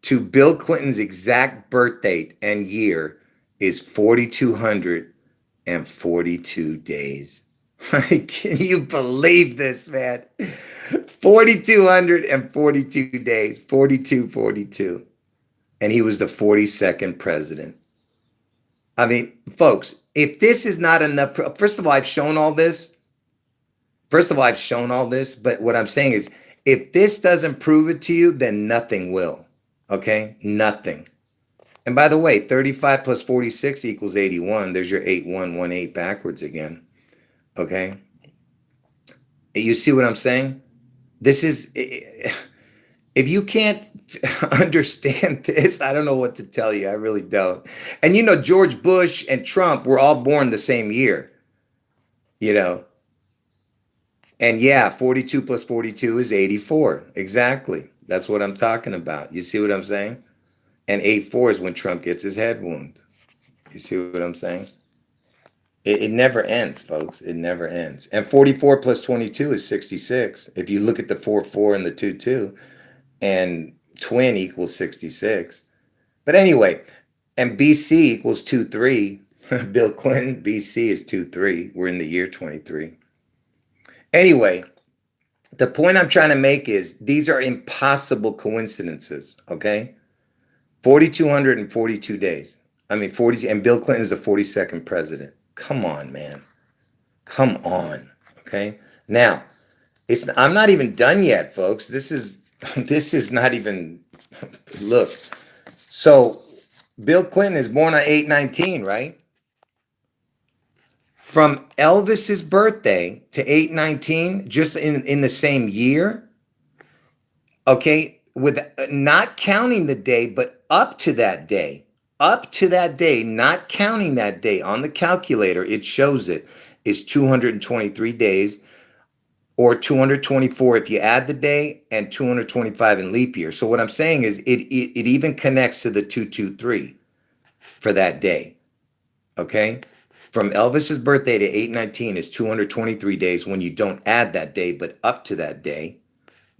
to Bill Clinton's exact birth date and year is 4,242 days. Can you believe this, man? 4,242 days, 42. And he was the 42nd president. I mean, folks, if this is not enough, first of all, I've shown all this. But what I'm saying is, if this doesn't prove it to you, then nothing will. Okay? Nothing. And by the way, 35 plus 46 equals 81. There's your 8118 backwards again. Okay? You see what I'm saying? This is, if you can't understand this, I don't know what to tell you. I really don't. And you know, George Bush and Trump were all born the same year, you know. And yeah, 42 plus 42 is 84. Exactly. That's what I'm talking about. You see what I'm saying? And 84 is when Trump gets his head wound. You see what I'm saying? It never ends, folks. It never ends. And 44 plus 22 is 66. If you look at the 4 and the 2 and twin equals 66. But anyway, and BC equals 2 3. Bill Clinton, BC is 2 3. We're in the year 23. Anyway, the point I'm trying to make is these are impossible coincidences, okay? 4,242 days. I mean, 40, and Bill Clinton is the 42nd president. Come on, man. Come on, okay? Now, I'm not even done yet, folks. This is not even, look. So, Bill Clinton is born on 8/19, right? From Elvis's birthday to 8/19, just in the same year, okay, with not counting the day, but up to that day, not counting that day on the calculator, it shows it is 223 days, or 224 if you add the day, and 225 in leap year. So what I'm saying is it even connects to the 223 for that day, okay? From Elvis's birthday to 8/19 is 223 days when you don't add that day, but up to that day.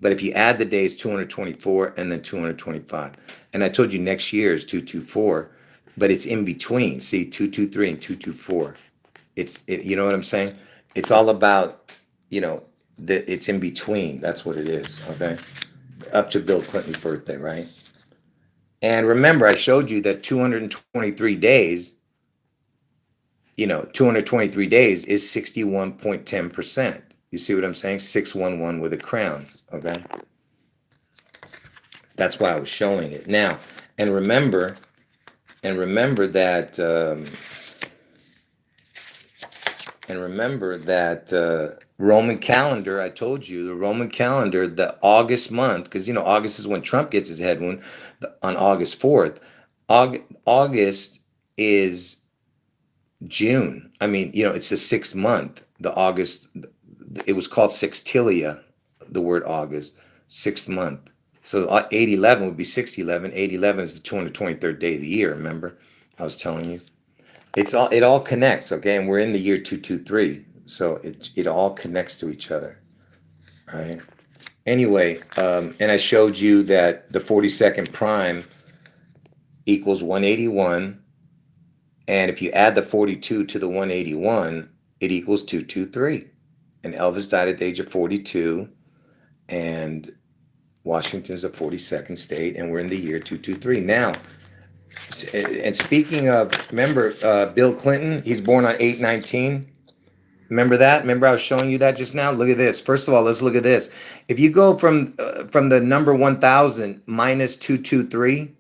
But if you add the days, 224 and then 225. And I told you next year is 224, but it's in between. See, 223 and 224. You know what I'm saying? It's all about, you know, it's in between. That's what it is, okay? Up to Bill Clinton's birthday, right? And remember, I showed you that 223 days, you know, 223 days is 61.10%. You see what I'm saying? 611 with a crown, okay? That's why I was showing it. Now, and remember that, Roman calendar, I told you, the Roman calendar, the August month, because, you know, August is when Trump gets his head wound, on August 4th. August is June. I mean, you know, it's the 6th month, the August. It was called sextilia, the word August, 6th month. So 8/11 would be 6/11. 8/11 is the 223rd day of the year, remember? I was telling you. It all connects, okay? And we're in the year 223. So it all connects to each other, right? Anyway, and I showed you that the 42nd prime equals 181. And if you add the 42 to the 181, it equals 223. And Elvis died at the age of 42. And Washington's the 42nd state. And we're in the year 223. Now, and speaking of, remember, Bill Clinton, he's born on 8/19. Remember that? Remember I was showing you that just now? Look at this. First of all, let's look at this. If you go from the number 1,000 minus 223,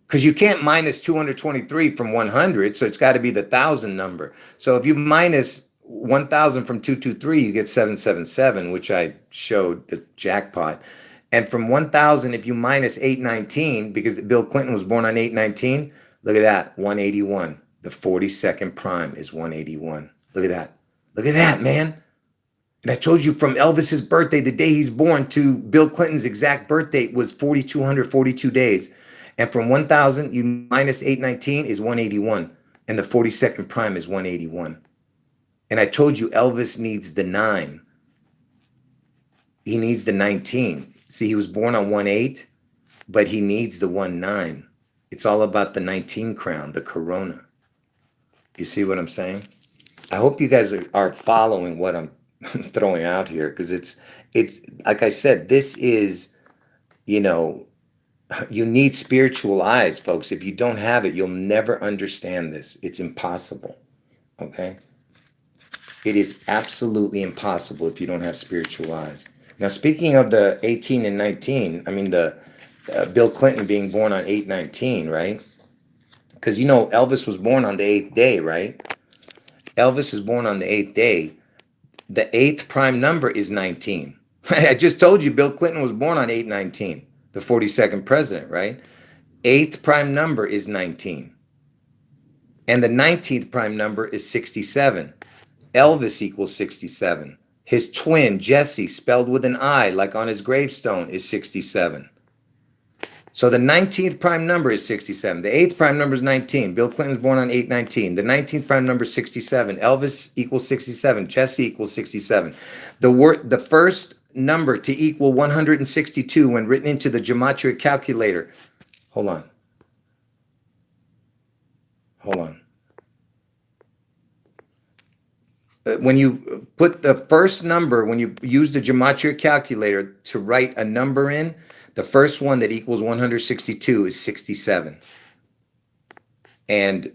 because you can't minus 223 from 100, so it's got to be the 1,000 number. So if you minus 1,000 from 223, you get 777, which I showed the jackpot. And from 1,000, if you minus 8/19, because Bill Clinton was born on 8/19, look at that, 181. The 42nd prime is 181. Look at that. Look at that, man. And I told you from Elvis's birthday, the day he's born, to Bill Clinton's exact birth date was 4,242 days. And from 1,000, you minus 8/19 is 181. And the 42nd prime is 181. And I told you Elvis needs the 9. He needs the 19. See, he was born on 1/8, but he needs the 1/9. It's all about the 19 crown, the corona. You see what I'm saying? I hope you guys are following what I'm throwing out here, because it's like I said, this is, you know, you need spiritual eyes, folks. If you don't have it, you'll never understand this. It's impossible. Okay? It is absolutely impossible if you don't have spiritual eyes. Now, speaking of the 18 and 19, I mean, the Bill Clinton being born on 8/19, right? Because, you know, Elvis was born on the 8th day, right? Elvis is born on the 8th day. The 8th prime number is 19. I just told you Bill Clinton was born on 8/19, the 42nd president, right? Eighth prime number is 19. And the 19th prime number is 67. Elvis equals 67. His twin, Jesse, spelled with an I, like on his gravestone, is 67. So the 19th prime number is 67. The 8th prime number is 19. Bill Clinton's born on 8/19. The 19th prime number is 67. Elvis equals 67. Jesse equals 67. The first number to equal 162 when written into the gematria calculator. Hold on. When you put the first number, when you use the gematria calculator to write a number in, the first one that equals 162 is 67. And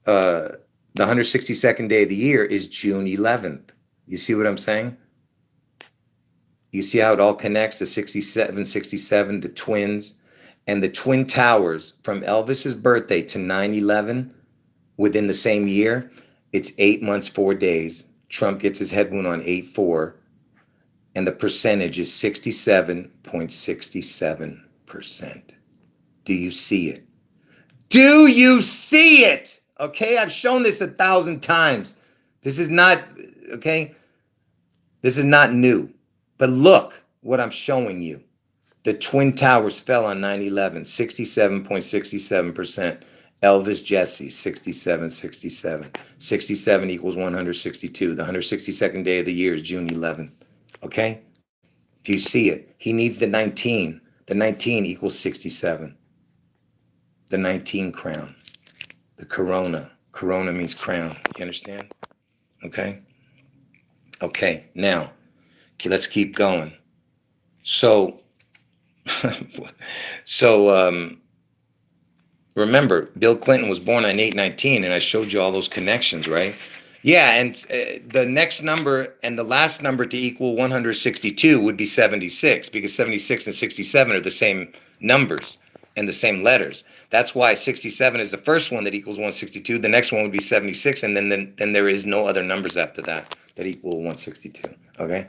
the 162nd day of the year is June 11th. You see what I'm saying? You see how it all connects, the 67, 67, the twins, and the Twin Towers from Elvis's birthday to 9/11 within the same year. It's 8 months, 4 days. Trump gets his head wound on 8/4. And the percentage is 67.67%. Do you see it? Do you see it? Okay, I've shown this 1,000 times. This is not, okay? This is not new. But look what I'm showing you. The Twin Towers fell on 9/11, 67.67%. Elvis Jesse, 67. 67 equals 162. The 162nd day of the year is June 11th. Okay? Do you see it? He needs the 19. The 19 equals 67. The 19 crown. The corona. Corona means crown. You understand? Okay? Okay, now, let's keep going. So, remember, Bill Clinton was born on 8/19, and I showed you all those connections, right? Yeah, and the next number and the last number to equal 162 would be 76, because 76 and 67 are the same numbers and the same letters. That's why 67 is the first one that equals 162. The next one would be 76, and then there is no other numbers after that equal 162, okay?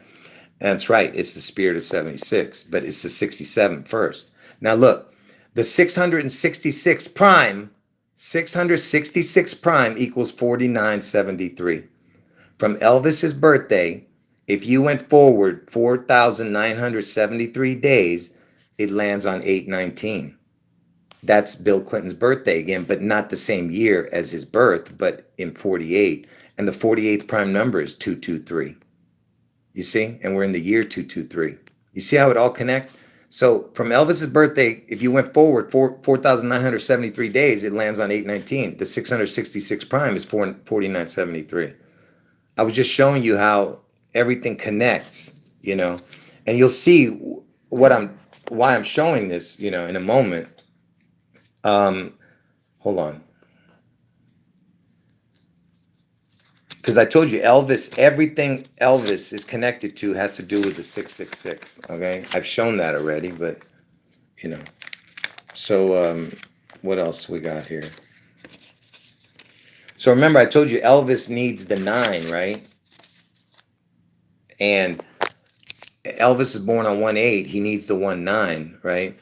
And that's right, it's the spirit of 76, but it's the 67 first. Now look, the 666 prime equals 4973. From Elvis's birthday, if you went forward 4,973 days, it lands on 8/19. That's Bill Clinton's birthday again, but not the same year as his birth, but in 48. And the 48th prime number is 223. You see? And we're in the year 223. You see how it all connects? So from Elvis's birthday, if you went forward 4,973 days, it lands on 8/19. The 666 prime is 4973. I was just showing you how everything connects, you know, and you'll see why I'm showing this, you know, in a moment. Hold on. Because I told you everything Elvis is connected to has to do with the 666. Okay, I've shown that already, but you know. So what else we got here? So remember, I told you Elvis needs the 9, right? And Elvis is born on 1/8. He needs the 1/9, right?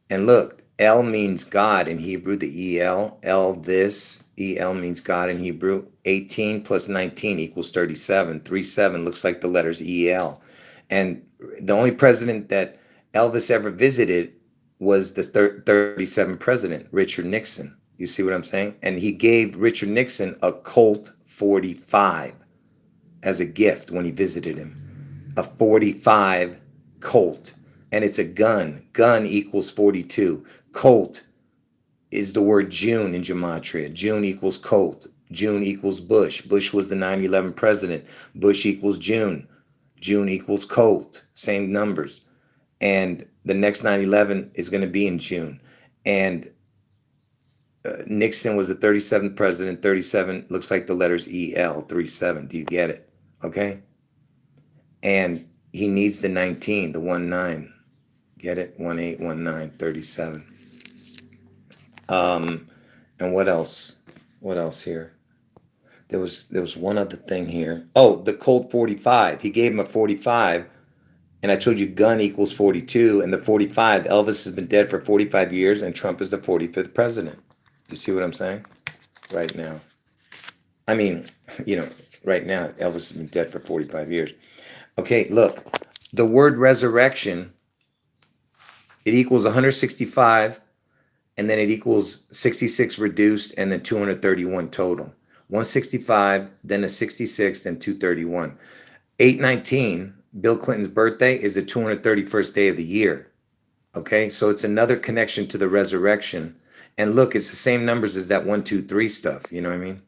And look, El means God in Hebrew. The EL, Elvis, EL means God in Hebrew. 18 plus 19 equals 37. 37 looks like the letters EL. And the only president that Elvis ever visited was the 37th president, Richard Nixon. You see what I'm saying? And he gave Richard Nixon a Colt 45 as a gift when he visited him. A 45 Colt. And it's a gun. Gun equals 42. Colt is the word June in gematria. June equals Colt. June equals Bush. Bush was the 9/11 president. Bush equals June. June equals Colt. Same numbers. And the next 9/11 is going to be in June. And Nixon was the 37th president. 37 looks like the letters EL, 37. Do you get it? Okay? And he needs the 19, the 19. Get it? 1819, 37. And what else? What else here? There was one other thing here. Oh, the Colt 45. He gave him a 45 And I told you gun equals 42, and the 45, Elvis has been dead for 45 years, and Trump is the 45th president. You see what I'm saying? Right now. I mean, you know, right now, Elvis has been dead for 45 years. Okay, look, the word resurrection, it equals 165, and then it equals 66 reduced, and then 231 total. 165, then a 66, then 231. 8/19, Bill Clinton's birthday, is the 231st day of the year. Okay, so it's another connection to the resurrection. And look, it's the same numbers as that 1, 2, 3 stuff. You know what I mean?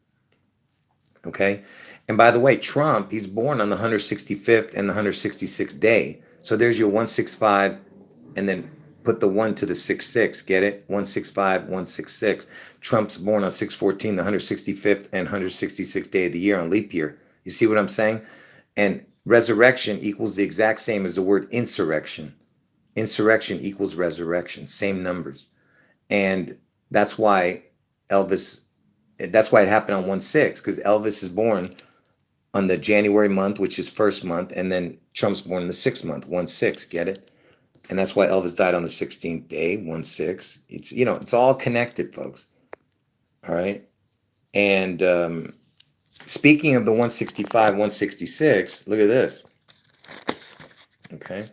Okay. And by the way, Trump, he's born on the 165th and the 166th day. So there's your 165, and then put the 1 to the 66. Get it? 165, 166. Trump's born on 6/14, the 165th and 166th day of the year on leap year. You see what I'm saying? And resurrection equals the exact same as the word insurrection. Insurrection equals resurrection, same numbers. And that's why Elvis, that's why it happened on 1/6, because Elvis is born on the January month, which is first month, and then Trump's born in the 6th month, 1/6, get it? And that's why Elvis died on the 16th day, 1/6. It's, you know, it's all connected, folks. All right. And speaking of the 165, 166, look at this. Okay.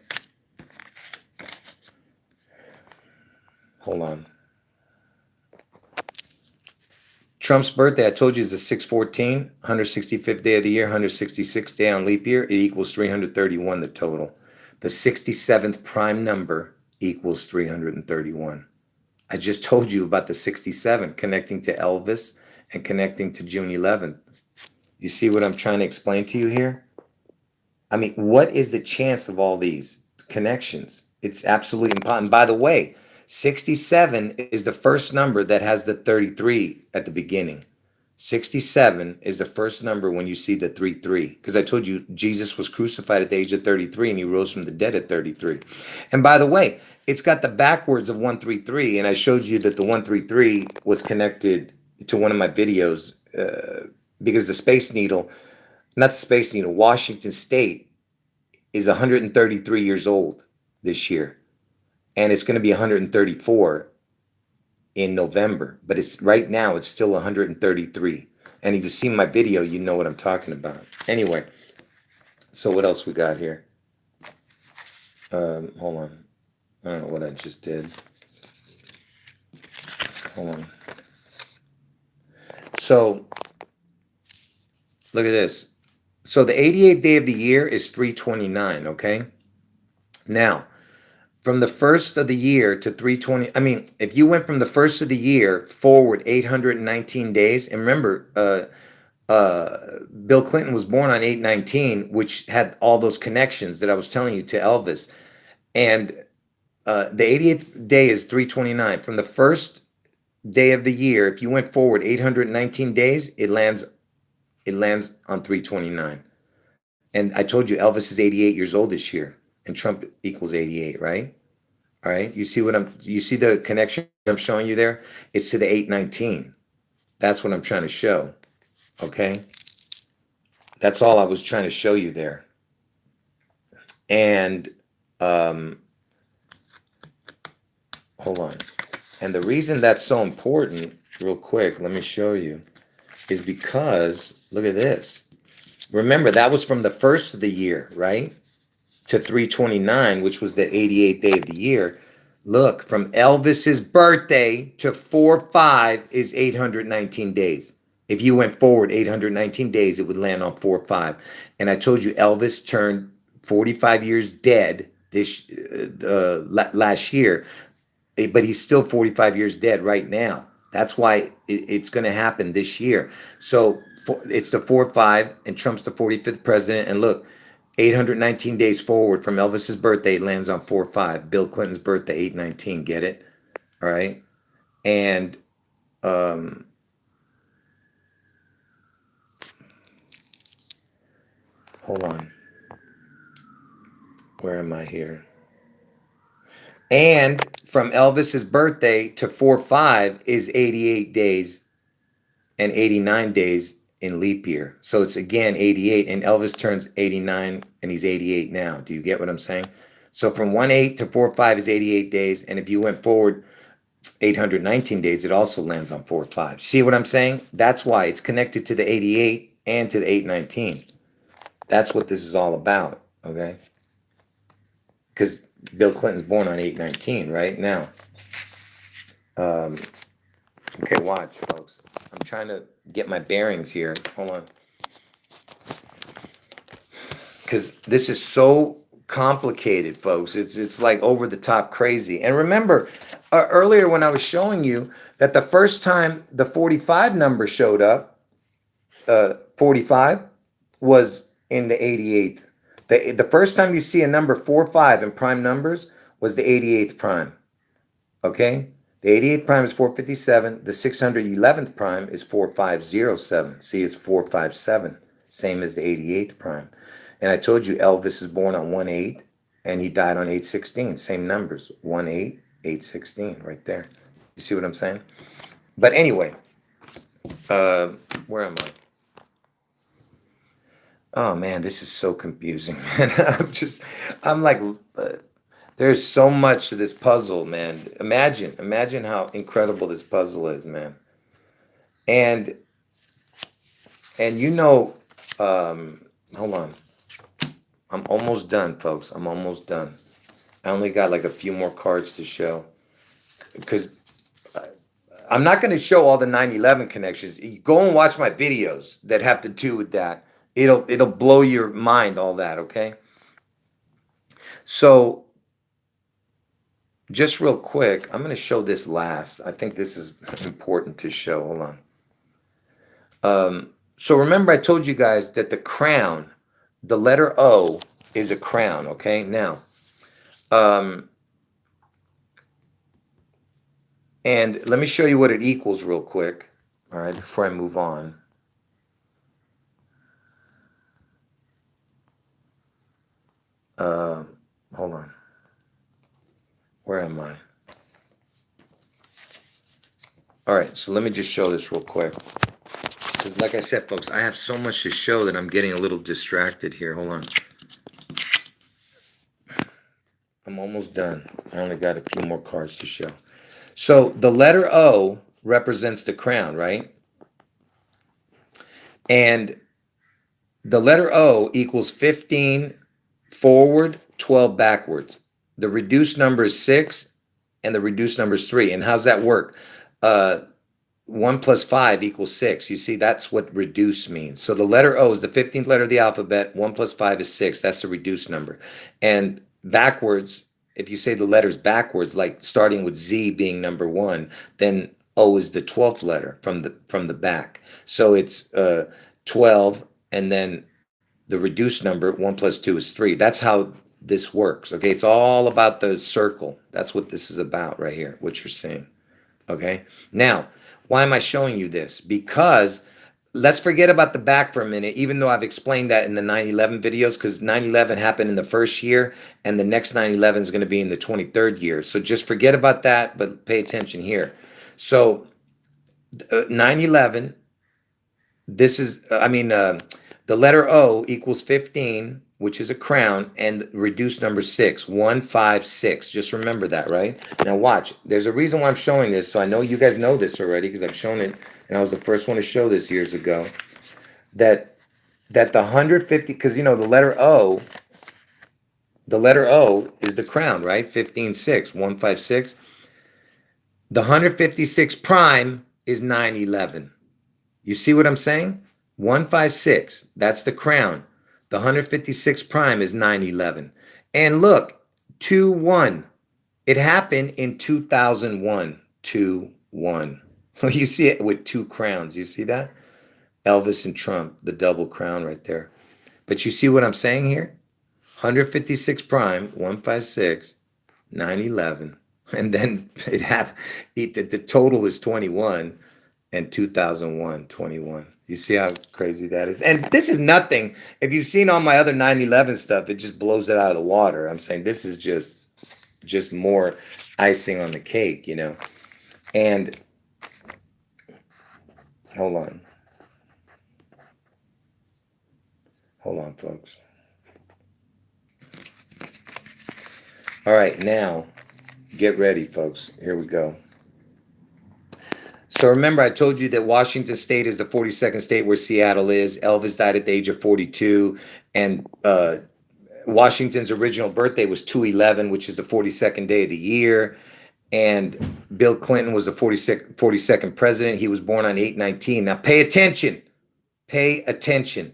Hold on. Trump's birthday, I told you, is the 6/14, 165th day of the year, 166th day on leap year. It equals 331, the total. The 67th prime number equals 331. I just told you about the 67 connecting to Elvis and connecting to June 11th. You see what I'm trying to explain to you here? I mean, what is the chance of all these connections? It's absolutely impossible. And by the way, 67 is the first number that has the 33 at the beginning. 67 is the first number when you see the 33. Because I told you Jesus was crucified at the age of 33 and he rose from the dead at 33. And by the way, it's got the backwards of 133. And I showed you that the 133 was connected to one of my videos because the Space Needle, not the Space Needle, Washington State is 133 years old this year. And it's going to be 134 in November, but it's right now it's still 133. And if you've seen my video, you know what I'm talking about. Anyway, so what else we got here? Hold on. I don't know what I just did. Hold on. So look at this. So the 88th day of the year is 329, okay? Now, from the first of the year to 320, I mean, if you went from the first of the year forward 819 days, and remember, Bill Clinton was born on 8/19, which had all those connections that I was telling you to Elvis. And the 88th day is 329. From the first day of the year, if you went forward 819 days, it lands on 329. And I told you Elvis is 88 years old this year, and Trump equals 88, right? All right. You see the connection I'm showing you there? It's to the 8/19. That's what I'm trying to show. Okay. That's all I was trying to show you there. And hold on. And the reason that's so important, real quick, let me show you, is because look at this. Remember, that was from the first of the year, right? To 329, which was the 88th day of the year. Look, from Elvis's birthday to 4/5 is 819 days. If you went forward 819 days, it would land on 4/5. And I told you Elvis turned 45 years dead this last year, but he's still 45 years dead right now. That's why it's going to happen this year. So it's the 4/5, and Trump's the 45th president. And look, 819 days forward from Elvis's birthday, it lands on 4/5. Bill Clinton's birthday, 8/19. Get it? All right. And hold on. Where am I here? And from Elvis's birthday to 4/5 is 88 days and 89 days in leap year. So it's again 88, and Elvis turns 89 and he's 88 now. Do you get what I'm saying? So from 1/8 to 4/5 is 88 days. And if you went forward 819 days, it also lands on 4/5. See what I'm saying? That's why it's connected to the 88 and to the 819. That's what this is all about, okay? Because Bill Clinton's born on 8/19, right? Now, okay, watch, folks. I'm trying to get my bearings here. Hold on. Because this is so complicated, folks. It's like over the top crazy. And remember, earlier when I was showing you that the first time the 45 number showed up, 45 was in the 88th. The first time you see a number 45 in prime numbers was the 88th prime. Okay? The 88th prime is 457. The 611th prime is 4507. See, it's 457. Same as the 88th prime. And I told you Elvis is born on 1/8 and he died on 8/16. Same numbers. 1/8, 8/16 right there. You see what I'm saying? But anyway, where am I? Oh man, this is so confusing, man. I'm like, there's so much to this puzzle, man. Imagine how incredible this puzzle is, man. And you know, hold on. I'm almost done, folks. I'm almost done. I only got like a few more cards to show because I'm not going to show all the 9/11 connections. You go and watch my videos that have to do with that. It'll blow your mind, all that, okay? So just real quick, I'm going to show this last. I think this is important to show. Hold on. So remember I told you guys that the crown, the letter O is a crown, okay? Now, and let me show you what it equals real quick, all right, before I move on. Hold on. Where am I? All right, so let me just show this real quick. Like I said, folks, I have so much to show that I'm getting a little distracted here. Hold on. I'm almost done. I only got a few more cards to show. So the letter O represents the crown, right? And the letter O equals 15 forward, 12 backwards. The reduced number is 6 and the reduced number is 3. And how's that work? 1 plus 5 equals 6. You see, that's what reduce means. So the letter O is the 15th letter of the alphabet. 1 plus 5 is 6. That's the reduced number. And backwards, if you say the letters backwards, like starting with Z being number 1, then O is the 12th letter from the back. So it's 12, and then the reduced number, 1 plus 2 is 3. That's how this works. Okay, it's all about the circle. That's what this is about right here, what you're seeing. Okay, now, why am I showing you this? Because let's forget about the back for a minute, even though I've explained that in the 9/11 videos, because 9/11 happened in the first year, and the next 9/11 is going to be in the 23rd year. So just forget about that, but pay attention here. So 9/11, this is, the letter O equals 15, which is a crown, and reduced number 6, 1, 5, 6. Just remember that, right? Now watch. There's a reason why I'm showing this, so I know you guys know this already because I've shown it, and I was the first one to show this years ago, that the 150, because you know the letter O is the crown, right? 15, 6, 1, 5, 6. The 156 prime is 9/11. You see what I'm saying? 156, that's the crown. The 156 prime is 9/11. And look, 2-1. It happened in 2001. 2-1. You see it with 2 crowns. You see that? Elvis and Trump, the double crown right there. But you see what I'm saying here? 156 prime, 156, 9/11. And then the total is 21. And 2001, 21. You see how crazy that is? And this is nothing. If you've seen all my other 9/11 stuff, it just blows it out of the water. I'm saying this is just more icing on the cake, you know. And hold on. Hold on, folks. All right, now get ready, folks. Here we go. So remember, I told you that Washington State is the 42nd state where Seattle is. Elvis died at the age of 42, and Washington's original birthday was 2/11, which is the 42nd day of the year. And Bill Clinton was the 42nd president. He was born on 8/19. Now pay attention. Pay attention.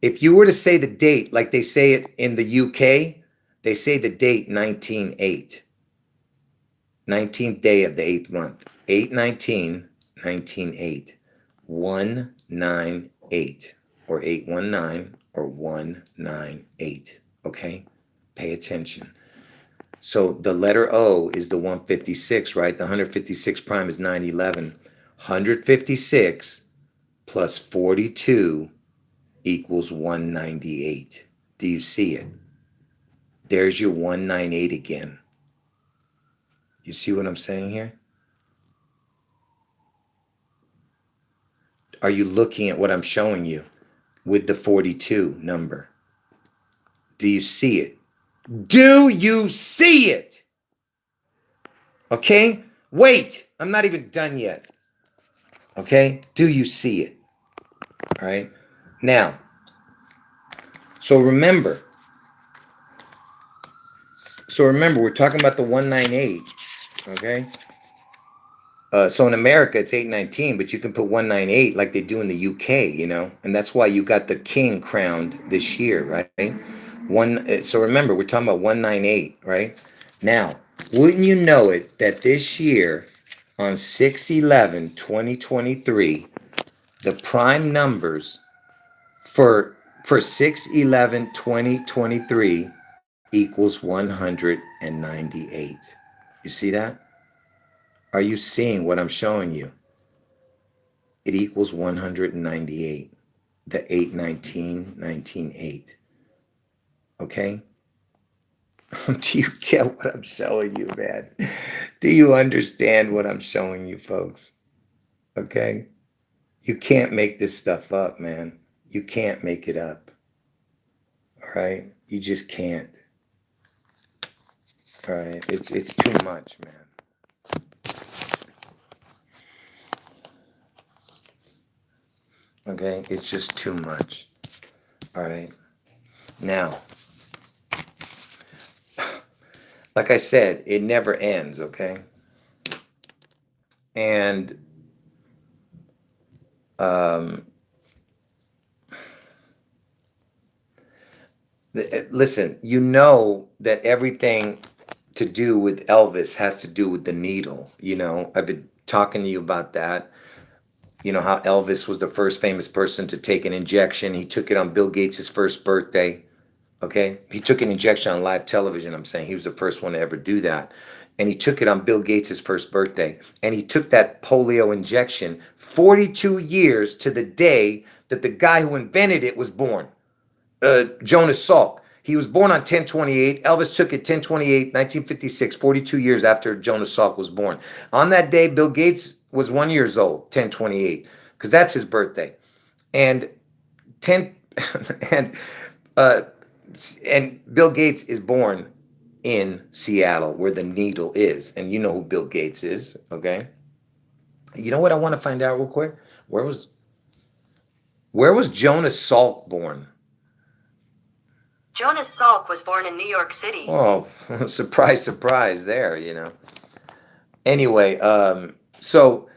If you were to say the date like they say it in the UK, they say the date 19/8. 19th day of the 8th month. 8/19, 19/8. 198 or 819 or 198. Okay? Pay attention. So the letter O is the 156, right? The 156 prime is 911. 156 plus 42 equals 198. Do you see it? There's your 198 again. You see what I'm saying here? Are you looking at what I'm showing you with the 42 number? Do you see it? Do you see it? Okay? Wait, I'm not even done yet. Okay? Do you see it? All right? Now, so remember, we're talking about the 198, okay? So in America, it's 819, but you can put 198 like they do in the UK, you know? And that's why you got the king crowned this year, right? So remember, we're talking about 198, right? Now, wouldn't you know it that this year, on 6/11/2023, the prime numbers for 6/11/2023 equals 198. You see that? Are you seeing what I'm showing you? It equals 198. The 8/19, 19/8. Okay? Do you get what I'm showing you, man? Do you understand what I'm showing you, folks? Okay? You can't make this stuff up, man. You can't make it up. All right? You just can't. All right? It's too much, man. Okay? It's just too much. All right? Now, like I said, it never ends, okay? And listen, you know that everything to do with Elvis has to do with the needle. You know, I've been talking to you about that. You know, how Elvis was the first famous person to take an injection. He took it on Bill Gates' first birthday. Okay. He took an injection on live television. I'm saying he was the first one to ever do that. And he took it on Bill Gates' first birthday. And he took that polio injection 42 years to the day that the guy who invented it was born. Jonas Salk. He was born on 10/28. Elvis took it 10/28, 1956, 42 years after Jonas Salk was born. On that day, Bill Gates was 1 year old, 10/28, because that's his birthday. And 10 and Bill Gates is born in Seattle, where the needle is. And you know who Bill Gates is, okay? You know what I want to find out real quick? Where was Jonas Salk born? Jonas Salk was born in New York City. Oh, surprise, surprise there, you know. Anyway, so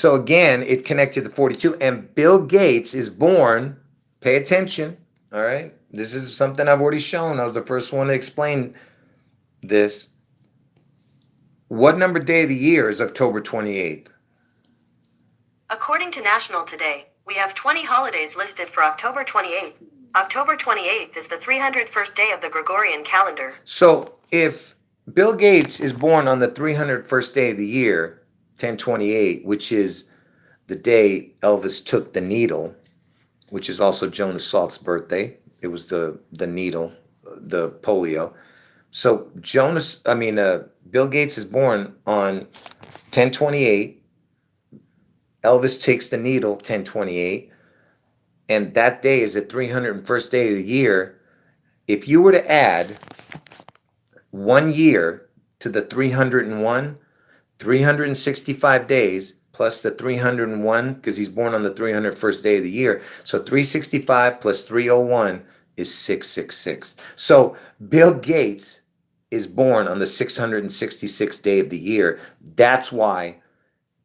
again, it connected to 42, and Bill Gates is born, pay attention, all right? This is something I've already shown. I was the first one to explain this. What number day of the year is October 28th? According to National Today, we have 20 holidays listed for October 28th. October 28th is the 301st day of the Gregorian calendar. So if Bill Gates is born on the 301st day of the year, 10/28, which is the day Elvis took the needle, which is also Jonas Salk's birthday. It was the needle, the polio. So Bill Gates is born on 10/28. Elvis takes the needle 10/28. and that day is the 301st day of the year. If you were to add 1 year to the 301, 365 days plus the 301, because he's born on the 301st day of the year. So 365 plus 301 is 666. So Bill Gates is born on the 666th day of the year. That's why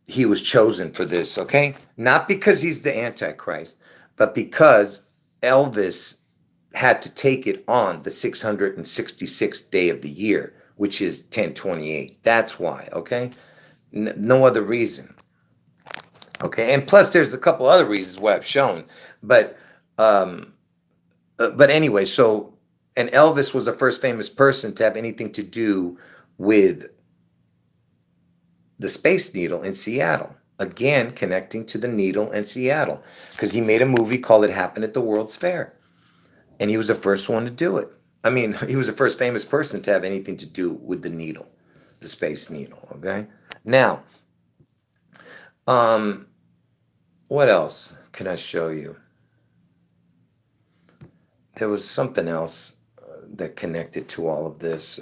he was chosen for this, okay? Not because he's the Antichrist, but because Elvis had to take it on the 666th day of the year, which is 1028. That's why, okay? No other reason. Okay, and plus there's a couple other reasons why I've shown, but anyway, so and Elvis was the first famous person to have anything to do with the Space Needle in Seattle. Again, connecting to the needle in Seattle, because he made a movie called It Happened at the World's Fair, and he was the first one to do it. I mean, he was the first famous person to have anything to do with the needle, the Space Needle. Okay, now. What else can I show you? There was something else that connected to all of this.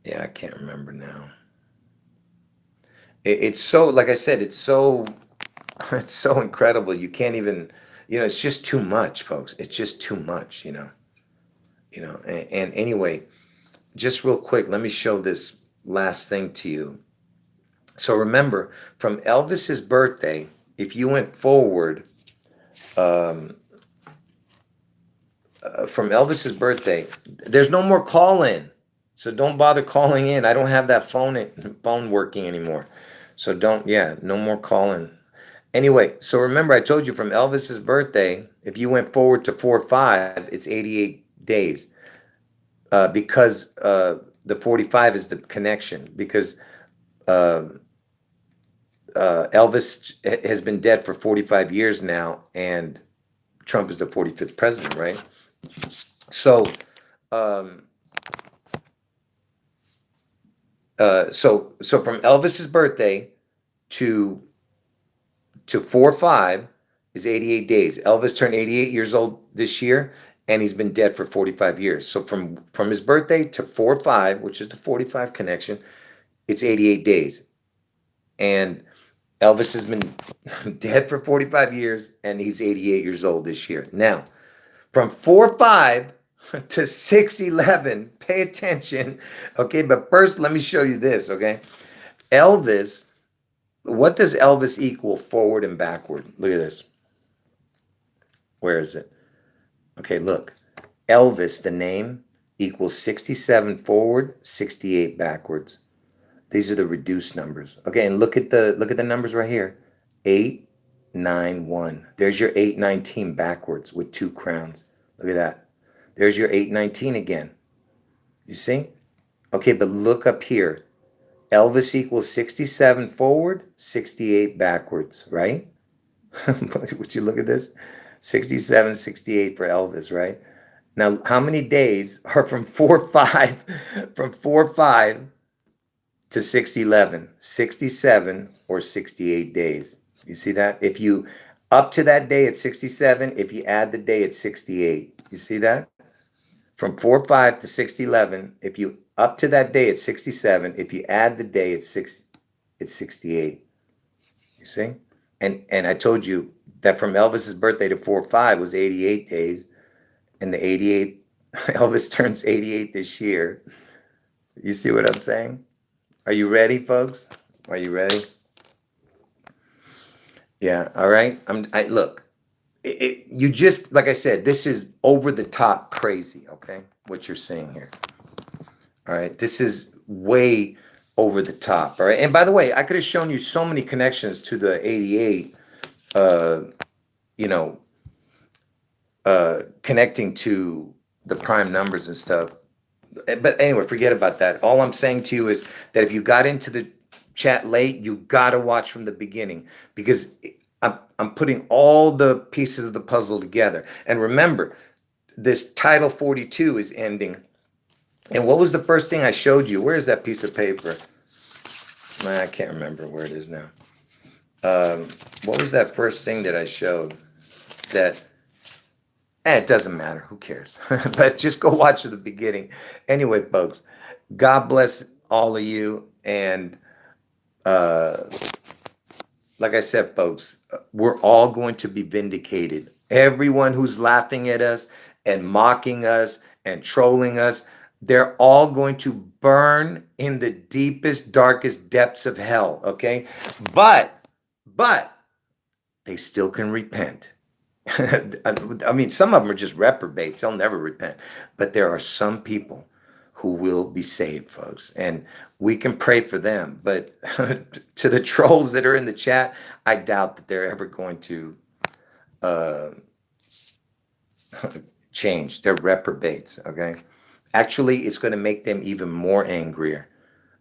Yeah, I can't remember now. It's so, like I said, it's so incredible. You can't even, it's just too much, folks. It's just too much, and anyway, just real quick, let me show this last thing to you. So remember, from Elvis's birthday, if you went forward, from Elvis's birthday, there's no more call-in. So don't bother calling in. I don't have that phone working anymore. So no more call-in. Anyway, so remember, I told you from Elvis's birthday, if you went forward to 4/5, it's 88 days. Because the 45 is the connection. Because Elvis has been dead for 45 years now, and Trump is the 45th president, right? So, so from Elvis's birthday to 4/5 is 88 days. Elvis turned 88 years old this year, and he's been dead for 45 years. So from his birthday to 4/5, which is the 45 connection, it's 88 days. And Elvis has been dead for 45 years, and he's 88 years old this year. Now, from 4/5 to 6/11, pay attention, okay? But first, let me show you this, okay? Elvis, what does Elvis equal forward and backward? Look at this. Where is it? Okay, look. Elvis, the name, equals 67 forward, 68 backwards. These are the reduced numbers. Okay, and look at the numbers right here. 891. There's your 819 backwards with 2 crowns. Look at that. There's your 819 again. You see? Okay, but look up here. Elvis equals 67 forward, 68 backwards, right? Would you look at this? 67, 68 for Elvis, right? Now, how many days are from 4/5 to 6/11? 67 or 68 days. You see that? If you up to that day it's 67, if you add the day it's 68. You see that? From 4/5 to 6/11, if you up to that day it's 67, if you add the day it's 68. You see? And I told you that from Elvis's birthday to 4/5 was 88 days, and the 88 Elvis turns 88 this year. You see what I'm saying? Are you ready, folks? Are you ready? Yeah, all right. Look, you just, like I said, this is over the top crazy, okay? What you're seeing here. All right, this is way over the top, all right? And by the way, I could have shown you so many connections to the 88, connecting to the prime numbers and stuff. But anyway, forget about that. All I'm saying to you is that if you got into the chat late, you got to watch from the beginning, because I'm putting all the pieces of the puzzle together. And remember, this title 42 is ending. And what was the first thing I showed you? Where is that piece of paper? I can't remember where it is now. What was that first thing that I showed? That it doesn't matter. Who cares? But just go watch the beginning. Anyway, folks, God bless all of you. And uh, like I said, folks, we're all going to be vindicated. Everyone who's laughing at us and mocking us and trolling us, they're all going to burn in the deepest, darkest depths of hell. Okay. But they still can repent. I mean, some of them are just reprobates. They'll never repent. But there are some people who will be saved, folks. And we can pray for them. But to the trolls that are in the chat, I doubt that they're ever going to uh, change. They're reprobates, okay? Actually, it's going to make them even more angrier.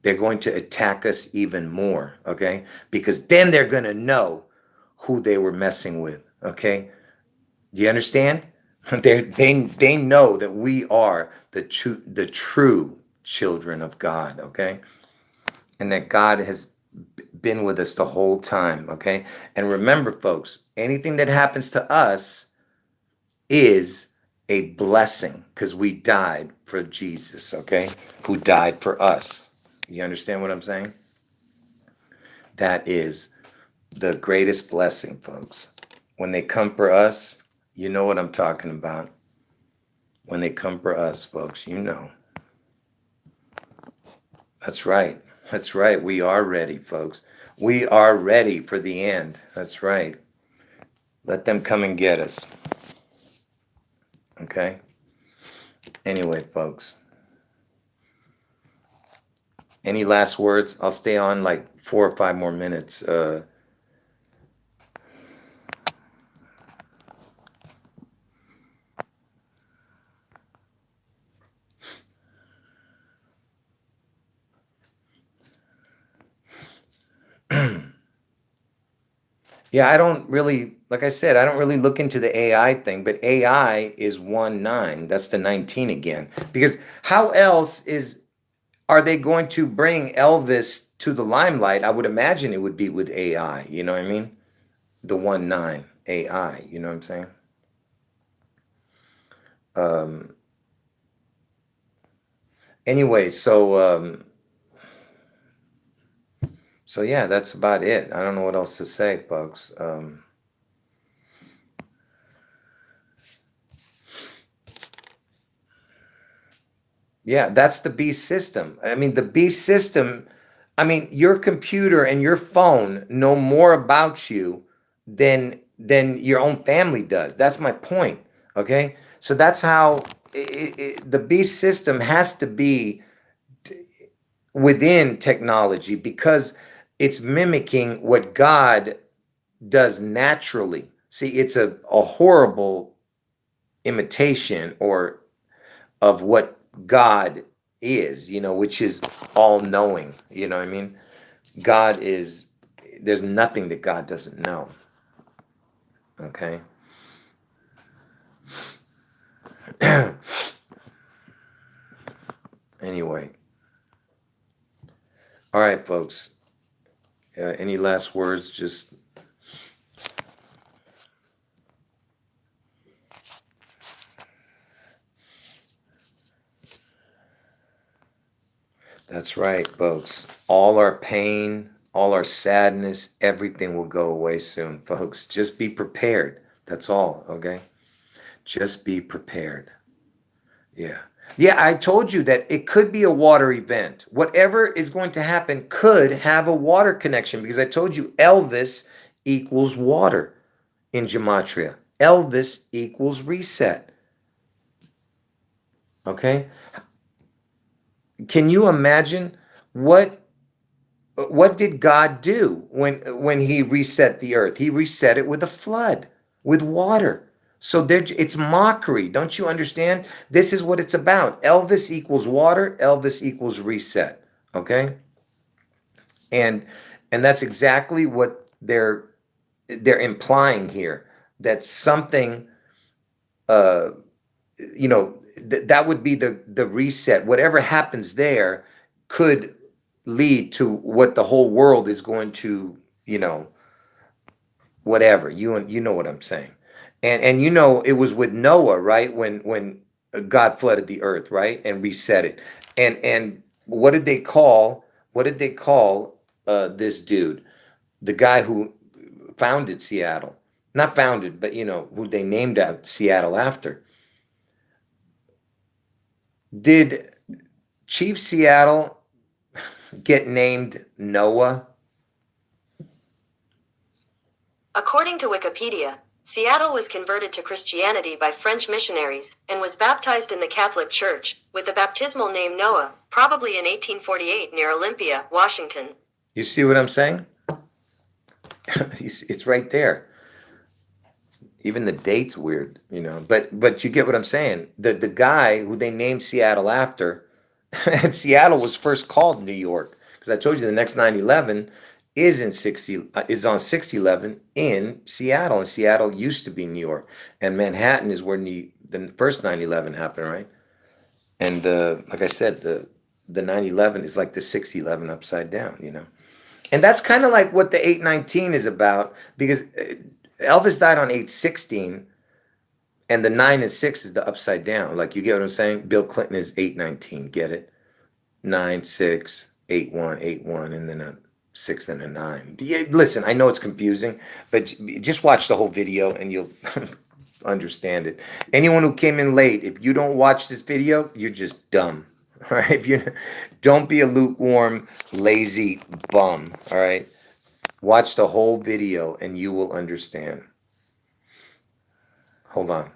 They're going to attack us even more, okay? Because then they're going to know who they were messing with, okay? Do you understand? They know that we are the true children of God, okay? And that God has been with us the whole time, okay? And remember, folks, anything that happens to us is a blessing because we died for Jesus, okay? Who died for us. You understand what I'm saying? That is the greatest blessing, folks. When they come for us, you know what I'm talking about. When they come for us, folks, you know. That's right. That's right. We are ready, folks. We are ready for the end. That's right. Let them come and get us. Okay? Anyway, folks. Any last words? I'll stay on like 4 or 5 more minutes. Yeah, I don't really, like I said, I don't really look into the AI thing, but AI is 1-9. That's the 19 again. Because how else are they going to bring Elvis to the limelight? I would imagine it would be with AI. You know what I mean? The 1-9 AI. You know what I'm saying? Um, anyway, so yeah, that's about it. I don't know what else to say, folks. Yeah, that's the beast system. I mean, the beast system, I mean, your computer and your phone know more about you than your own family does. That's my point. Okay? So that's how the beast system has to be within technology because it's mimicking what God does naturally. See, it's a horrible imitation or of what God is, which is all knowing. You know what I mean? God is, there's nothing that God doesn't know. Okay. Anyway. All right, folks. Any last words? Just. That's right, folks. All our pain, all our sadness, everything will go away soon, folks. Just be prepared. That's all, okay? Just be prepared. Yeah. Yeah, I told you that it could be a water event. Whatever is going to happen could have a water connection because I told you Elvis equals water in gematria. Elvis equals reset. Okay? Can you imagine what did God do when he reset the earth? He reset it with a flood, with water. So it's mockery. Don't you understand? This is what it's about. Elvis equals water. Elvis equals reset. Okay? And that's exactly what they're implying here. That something that would be the reset. Whatever happens there could lead to what the whole world is going to, whatever. You know what I'm saying. And you know it was with Noah, right? When God flooded the earth, right? And reset it. And what did they call this dude? The guy who founded Seattle. Not founded, but you know, who they named out Seattle after. Did Chief Seattle get named Noah? According to Wikipedia, Seattle was converted to Christianity by French missionaries and was baptized in the Catholic Church with the baptismal name Noah, probably in 1848 near Olympia, Washington. You see what I'm saying? It's right there. Even the date's weird, you know. But you get what I'm saying. The guy who they named Seattle after, and Seattle was first called New York, because I told you the next 9/11 is on 6/11 in Seattle, and Seattle used to be New York, and Manhattan is where the first 9/11 happened, right? And like I said, the 9/11 is like the 6/11 upside down, you know. And that's kind of like what the 8/19 is about, because Elvis died on 8/16, and the 9 and 6 is the upside down. Like, you get what I'm saying? Bill Clinton is 8/19. Get it? 9/6, 8/1, 8/1, and then a 6 and a 9. Yeah, listen, I know it's confusing, but just watch the whole video and you'll understand it. Anyone who came in late, if you don't watch this video, you're just dumb. All right? Don't be a lukewarm, lazy bum. All right? Watch the whole video and you will understand. Hold on.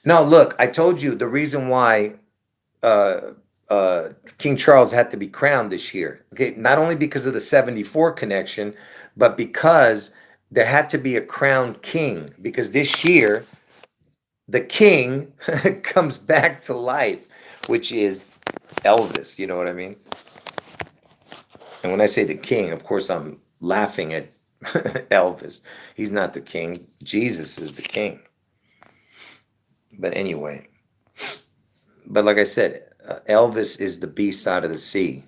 No, look, I told you the reason why King Charles had to be crowned this year. Okay, not only because of the 74 connection, but because there had to be a crowned king. Because this year, the king comes back to life, which is Elvis. You know what I mean? And when I say the king, of course, I'm laughing at Elvis. He's not the king. Jesus is the king. But anyway, but like I said, Elvis is the beast out of the sea,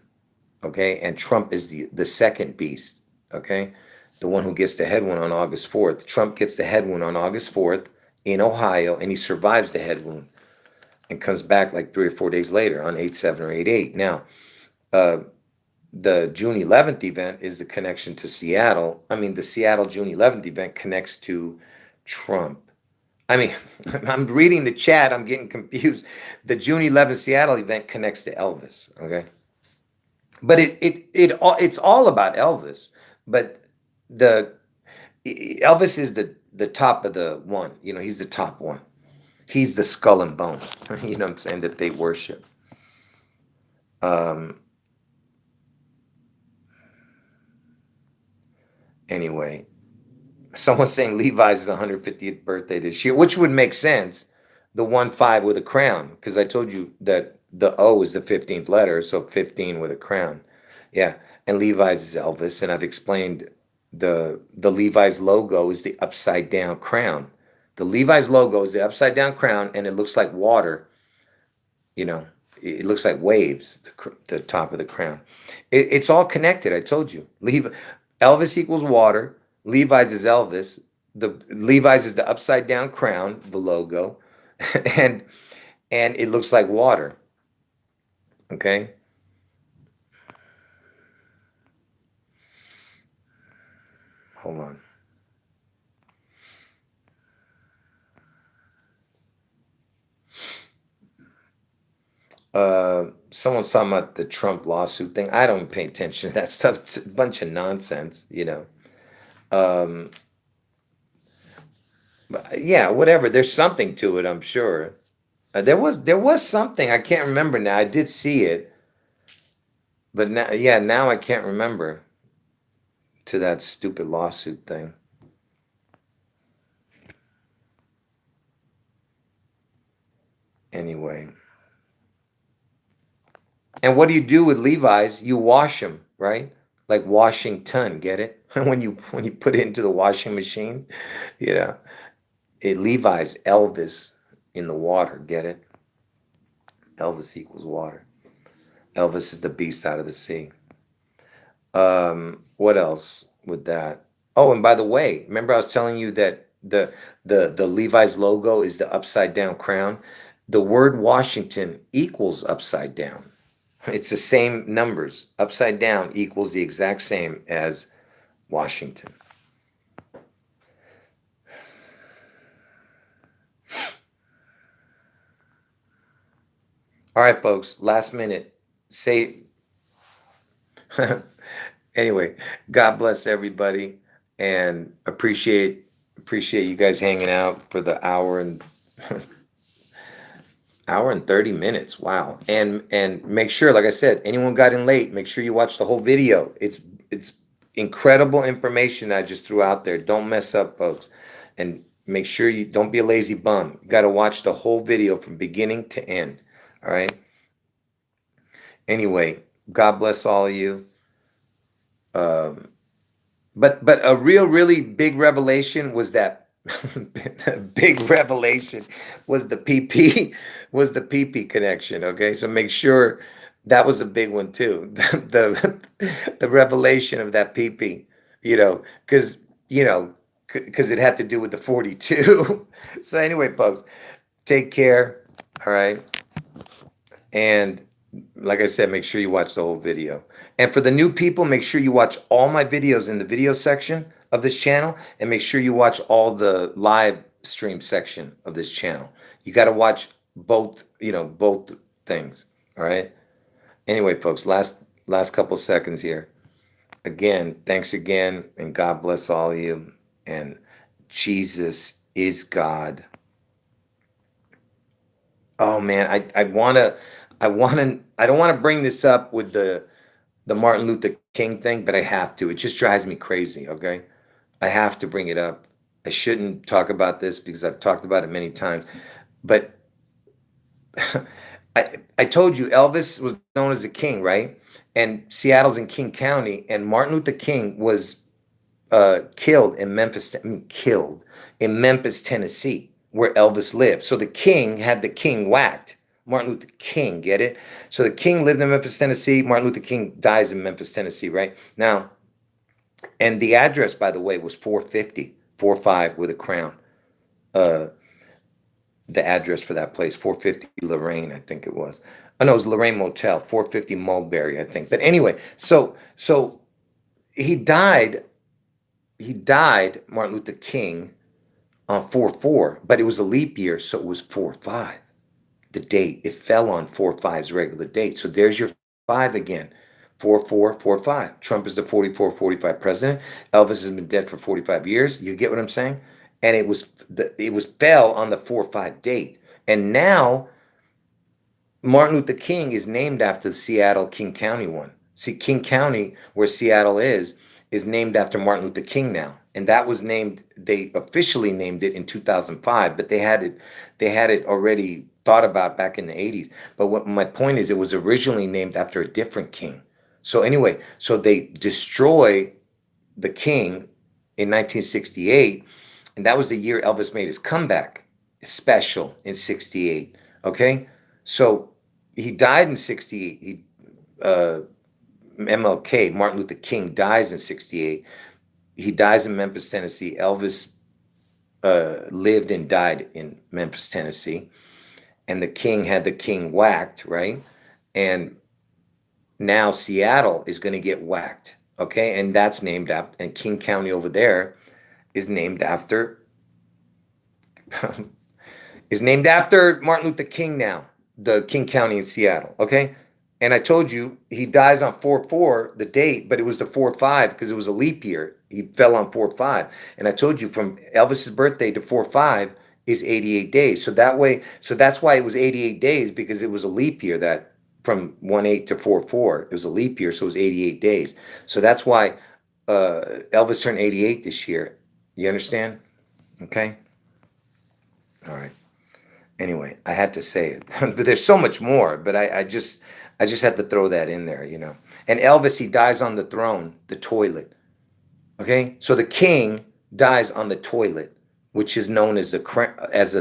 okay? And Trump is the second beast, okay? The one who gets the head wound on August 4th. Trump gets the head wound on August 4th in Ohio, and he survives the head wound and comes back like 3 or 4 days later on 8/7 or 8/8. Now, the June 11th event is the connection to Seattle. I mean, the Seattle June 11th event connects to Trump. I mean, I'm reading the chat. I'm getting confused. The June 11th Seattle event connects to Elvis. Okay, but it's all about Elvis. But Elvis is the top of the one. You know, he's the top one. He's the skull and bone. You know what I'm saying, that they worship. Anyway. Someone's saying Levi's 150th birthday this year, which would make sense. The 1-5 with a crown, because I told you that the O is the 15th letter, so 15 with a crown. Yeah, and Levi's is Elvis, and I've explained the Levi's logo is the upside down crown. The Levi's logo is the upside down crown, and it looks like water. You know, it looks like waves. The top of the crown. It's all connected. I told you. Elvis equals water. Levi's is Elvis. The Levi's is the upside down crown, the logo, and it looks like water. Okay. Hold on. Someone's talking about the Trump lawsuit thing. I don't pay attention to that stuff. It's a bunch of nonsense, you know. Yeah, whatever. There's something to it, I'm sure. There was something. I can't remember now. I did see it, but now, yeah, now I can't remember to that stupid lawsuit thing. Anyway. And what do you do with Levi's? You wash them, right? Like Washington, get it? when you put it into the washing machine, you know. Levi's, Elvis in the water, get it? Elvis equals water. Elvis is the beast out of the sea. What else with that? Oh, and by the way, remember I was telling you that the Levi's logo is the upside down crown? The word Washington equals upside down. It's the same numbers. Upside down equals the exact same as Washington. All right, folks, last minute. Say, anyway, God bless everybody and appreciate you guys hanging out for the hour and 30 minutes. Wow. And make sure, like I said, anyone got in late, make sure you watch the whole video. It's incredible information I just threw out there. Don't mess up, folks. And make sure you don't be a lazy bum. You got to watch the whole video from beginning to end. All right. Anyway, God bless all of you. But a really big revelation was that big revelation was the PP connection. Okay, so make sure that was a big one too. The revelation of that PP, because because it had to do with the 42. So anyway, folks, take care. All right, and like I said, make sure you watch the whole video. And for the new people, make sure you watch all my videos in the video section of this channel, and make sure you watch all the live stream section of this channel. You got to watch both, both things. All right. Anyway, folks, last couple seconds here. Again, thanks again, and God bless all of you. And Jesus is God. Oh man, I don't want to bring this up with the Martin Luther King thing, but I have to. It just drives me crazy, okay? I have to bring it up. I shouldn't talk about this because I've talked about it many times. But I told you Elvis was known as a king, right? And Seattle's in King County, and Martin Luther King was killed in Memphis, Tennessee, where Elvis lived. So the king had the king whacked. Martin Luther King, get it? So the king lived in Memphis, Tennessee. Martin Luther King dies in Memphis, Tennessee, right? Now, and the address, by the way, was 450, 45 with a crown. The address for that place, 450 Lorraine, I think it was. Oh, no, it was Lorraine Motel, 450 Mulberry, I think. But anyway, so he died, Martin Luther King, on 4/4, but it was a leap year, so it was 4/5. The date, it fell on 4/5's regular date. So there's your 5 again. 4/4, 4/5. Trump is the 44, 45 president. Elvis has been dead for 45 years. You get what I'm saying? And it was fell on the 4/5 date. And now Martin Luther King is named after the Seattle King County one. See, King County, where Seattle is named after Martin Luther King now. And that was named, they officially named it in 2005, but they had it already thought about back in the 80s. But what my point is, it was originally named after a different king. So anyway, so they destroy the king in 1968, and that was the year Elvis made his comeback special in 68. Okay, so he died in 68. MLK, Martin Luther King, dies in 68. He dies in Memphis, Tennessee. Elvis lived and died in Memphis, Tennessee. And the king had the king whacked, right? And now Seattle is going to get whacked, okay? And that's named after, and King County over there is named after, Martin Luther King now, the King County in Seattle, okay? And I told you he dies on 4/4, the date, but it was the 4/5 because it was a leap year. He fell on 4/5. And I told you from Elvis's birthday to 4/5 is 88 days. So that's why it was 88 days, because it was a leap year, that from 1/8 to 4/4. It was a leap year, so it was 88 days. So that's why Elvis turned 88 this year. You understand? Okay? All right. Anyway, I had to say it. But there's so much more, but I just had to throw that in there, And Elvis, he dies on the throne, the toilet. Okay? So the king dies on the toilet, which is known as a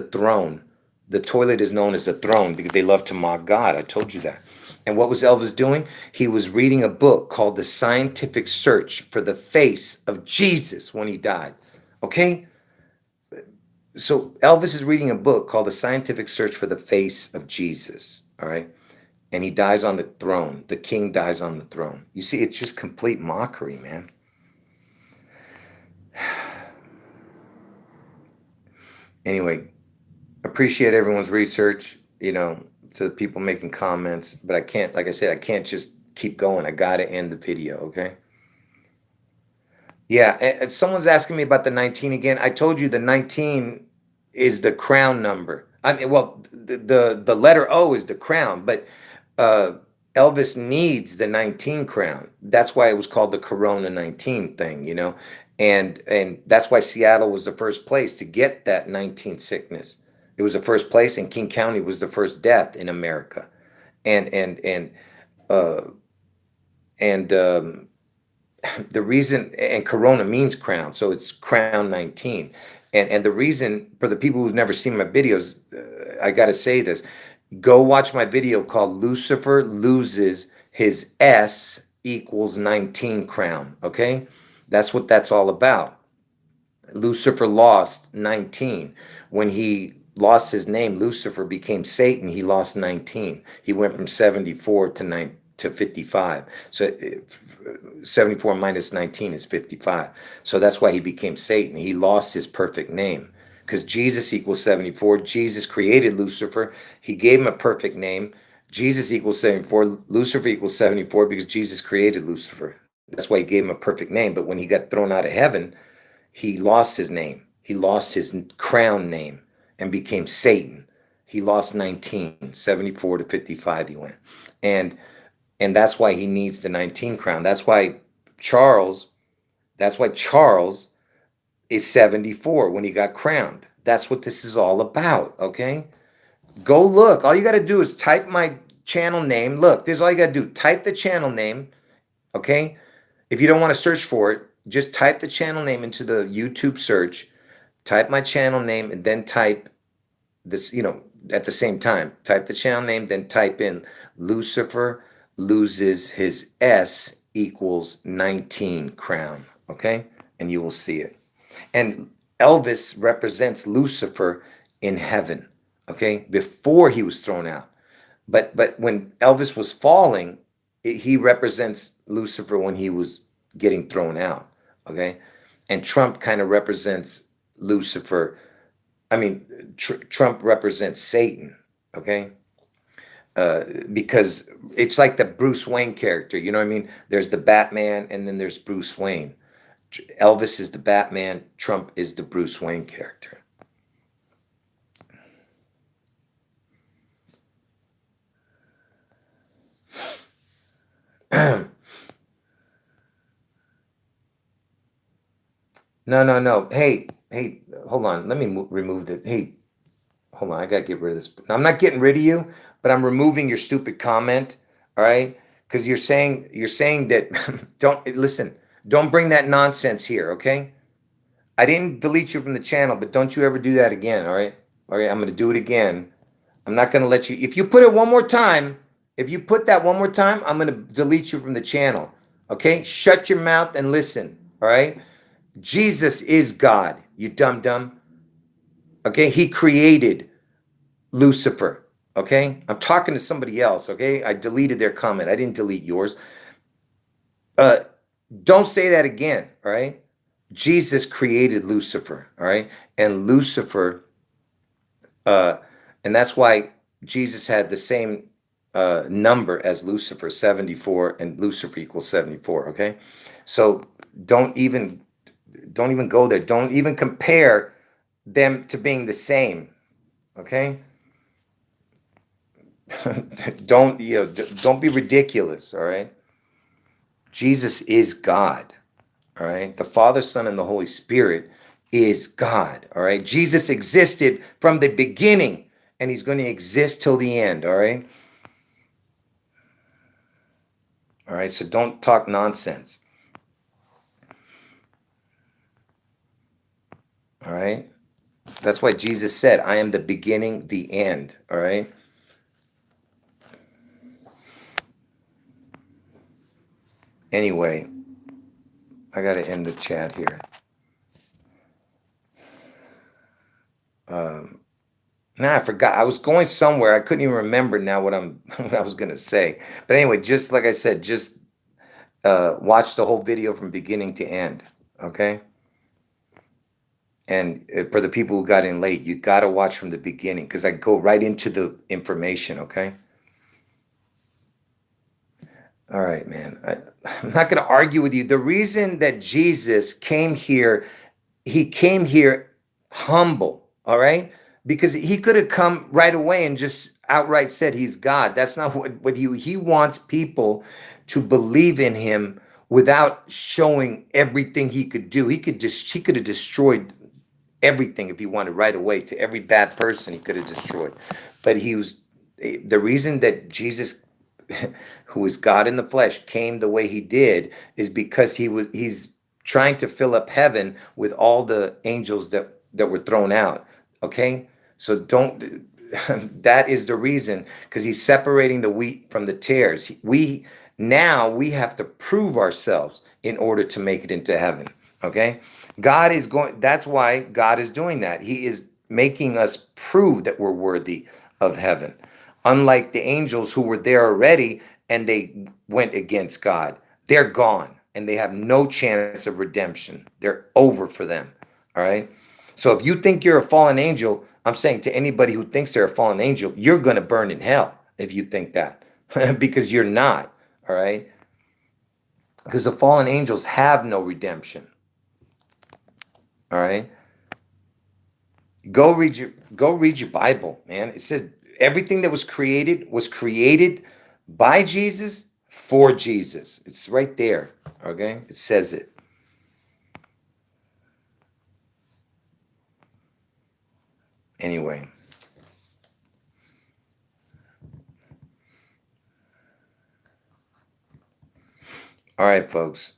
throne. The toilet is known as a throne because they love to mock God. I told you that. And what was Elvis doing? He was reading a book called The Scientific Search for the Face of Jesus when he died. Okay? So Elvis is reading a book called The Scientific Search for the Face of Jesus. All right? And he dies on the throne. The king dies on the throne. You see, it's just complete mockery, man. Anyway, appreciate everyone's research, to the people making comments, but I can't, like I said, I can't just keep going. I got to end the video, okay? Yeah, and someone's asking me about the 19 again. I told you the 19 is the crown number. I mean, well, the letter O is the crown, but uh, Elvis needs the 19 crown. That's why it was called the Corona 19 thing, and that's why Seattle was the first place to get that 19 sickness. It was the first place, and King County was the first death in America, and uh, and the reason, and Corona means crown, so it's crown 19. And the reason, for the people who've never seen my videos, I got to say this: go watch my video called Lucifer Loses His S equals 19 crown. Okay, that's what that's all about. Lucifer lost 19 when he lost his name. Lucifer became Satan. He lost 19. He went from 74 to 55. So 74 minus 19 is 55. So that's why he became Satan. He lost his perfect name because Jesus equals 74. Jesus created Lucifer. He gave him a perfect name. Jesus equals 74. Lucifer equals 74 because Jesus created Lucifer. That's why he gave him a perfect name. But when he got thrown out of heaven, he lost his name. He lost his crown name and became Satan. He lost 19, 74 to 55 he went. And that's why he needs the 19 crown. That's why Charles is 74 when he got crowned. That's what this is all about, okay? Go look. All you got to do is type my channel name. Look, this is all you got to do. Type the channel name, okay? If you don't want to search for it, just type the channel name into the YouTube search. Type my channel name and then type this, at the same time. Type the channel name, then type in Lucifer Loses His S equals 19 crown, okay? And you will see it. And Elvis represents Lucifer in heaven, okay? Before he was thrown out. But when Elvis was falling, he represents Lucifer when he was getting thrown out, okay? And Trump kind of represents Lucifer. I mean, Trump represents Satan, okay? Because it's like the Bruce Wayne character, you know what I mean? There's the Batman and then there's Bruce Wayne. Elvis is the Batman, Trump is the Bruce Wayne character. No. Hey, hold on. Let me remove this. Hey, hold on. I gotta get rid of this. I'm not getting rid of you, but I'm removing your stupid comment. All right, because you're saying that don't listen. Don't bring that nonsense here. Okay. I didn't delete you from the channel, but don't you ever do that again. All right. All right. I'm gonna do it again. I'm not gonna let you. If you put it one more time, if you put that one more time, I'm gonna delete you from the channel. Okay. Shut your mouth and listen. All right. Jesus is God, you dumb. Okay, he created Lucifer. Okay, I'm talking to somebody else. Okay, I deleted their comment. I didn't delete yours. Don't say that again. All right, Jesus created Lucifer. All right, and Lucifer, and that's why Jesus had the same number as Lucifer, 74, and Lucifer equals 74. Okay, so don't even go there. Don't even compare them to being the same. Okay. Don't be ridiculous. All right. Jesus is God. All right. The Father, Son, and the Holy Spirit is God. All right. Jesus existed from the beginning and he's going to exist till the end. All right. All right. So don't talk nonsense. All right. That's why Jesus said, I am the beginning, the end. All right. Anyway, I got to end the chat here. Now I forgot. I was going somewhere. I couldn't even remember now what what I was going to say. But anyway, just like I said, just watch the whole video from beginning to end. Okay. And for the people who got in late, you got to watch from the beginning because I go right into the information. Okay. All right, man. I'm not going to argue with you. The reason that Jesus came here, he came here humble. All right. Because he could have come right away and just outright said he's God. That's not what he wants people to believe in him without showing everything he could do. He could have destroyed everything if he wanted right away. To every bad person he could have destroyed. But the reason that Jesus, who is God in the flesh, came the way he did is because he's trying to fill up heaven with all the angels that were thrown out. Okay, so that is the reason, because he's separating the wheat from the tares. We have to prove ourselves in order to make it into heaven. Okay, that's why God is doing that. He is making us prove that we're worthy of heaven. Unlike the angels who were there already and they went against God, they're gone and they have no chance of redemption. They're over for them. All right. So if you think you're a fallen angel, I'm saying to anybody who thinks they're a fallen angel, you're going to burn in hell if you think that, because you're not. All right. Because the fallen angels have no redemption. All right. Go read your Bible, man. It says everything that was created by Jesus for Jesus. It's right there. Okay. It says it. Anyway. All right, folks.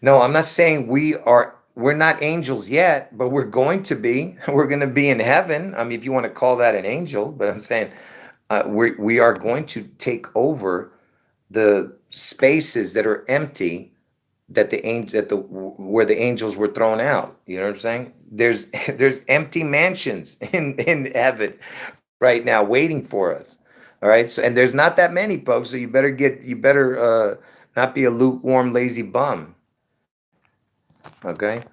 No, I'm not saying we're not angels yet, but we're going to be. We're going to be in heaven. I mean, if you want to call that an angel, but I'm saying we are going to take over the spaces that are empty where the angels were thrown out. You know what I'm saying? There's empty mansions in heaven right now waiting for us. All right. So, and there's not that many, folks. So you better not be a lukewarm, lazy bum. Okay.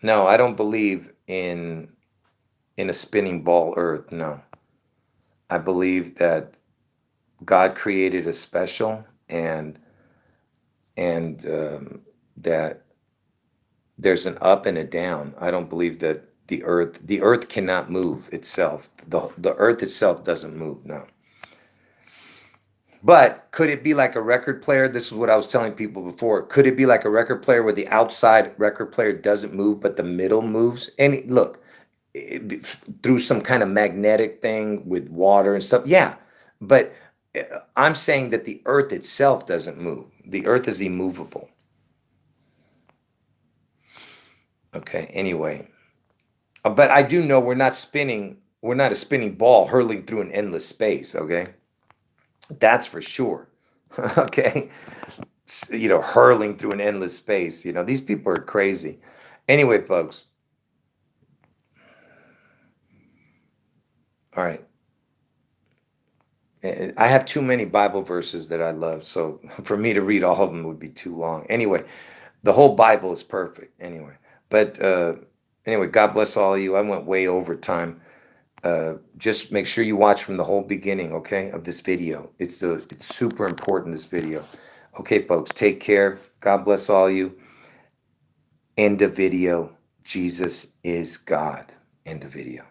No, I don't believe in a spinning ball earth. No. I believe that God created us special and that there's an up and a down. I don't believe that the earth cannot move itself. The earth itself doesn't move. No. But could it be like a record player? This is what I was telling people before. Could it be like a record player where the outside record player doesn't move, but the middle moves? And look, through some kind of magnetic thing with water and stuff. Yeah. But I'm saying that the earth itself doesn't move. The earth is immovable. Okay. Anyway. But I do know we're not a spinning ball hurling through an endless space. Okay. That's for sure. Okay. Hurling through an endless space. These people are crazy. Anyway, folks. All right. I have too many Bible verses that I love. So for me to read all of them would be too long. Anyway, the whole Bible is perfect. Anyway. But anyway, God bless all of you. I went way over time. Just make sure you watch from the whole beginning, okay, of this video. It's super important, this video. Okay, folks, take care. God bless all of you. End of video. Jesus is God. End of video.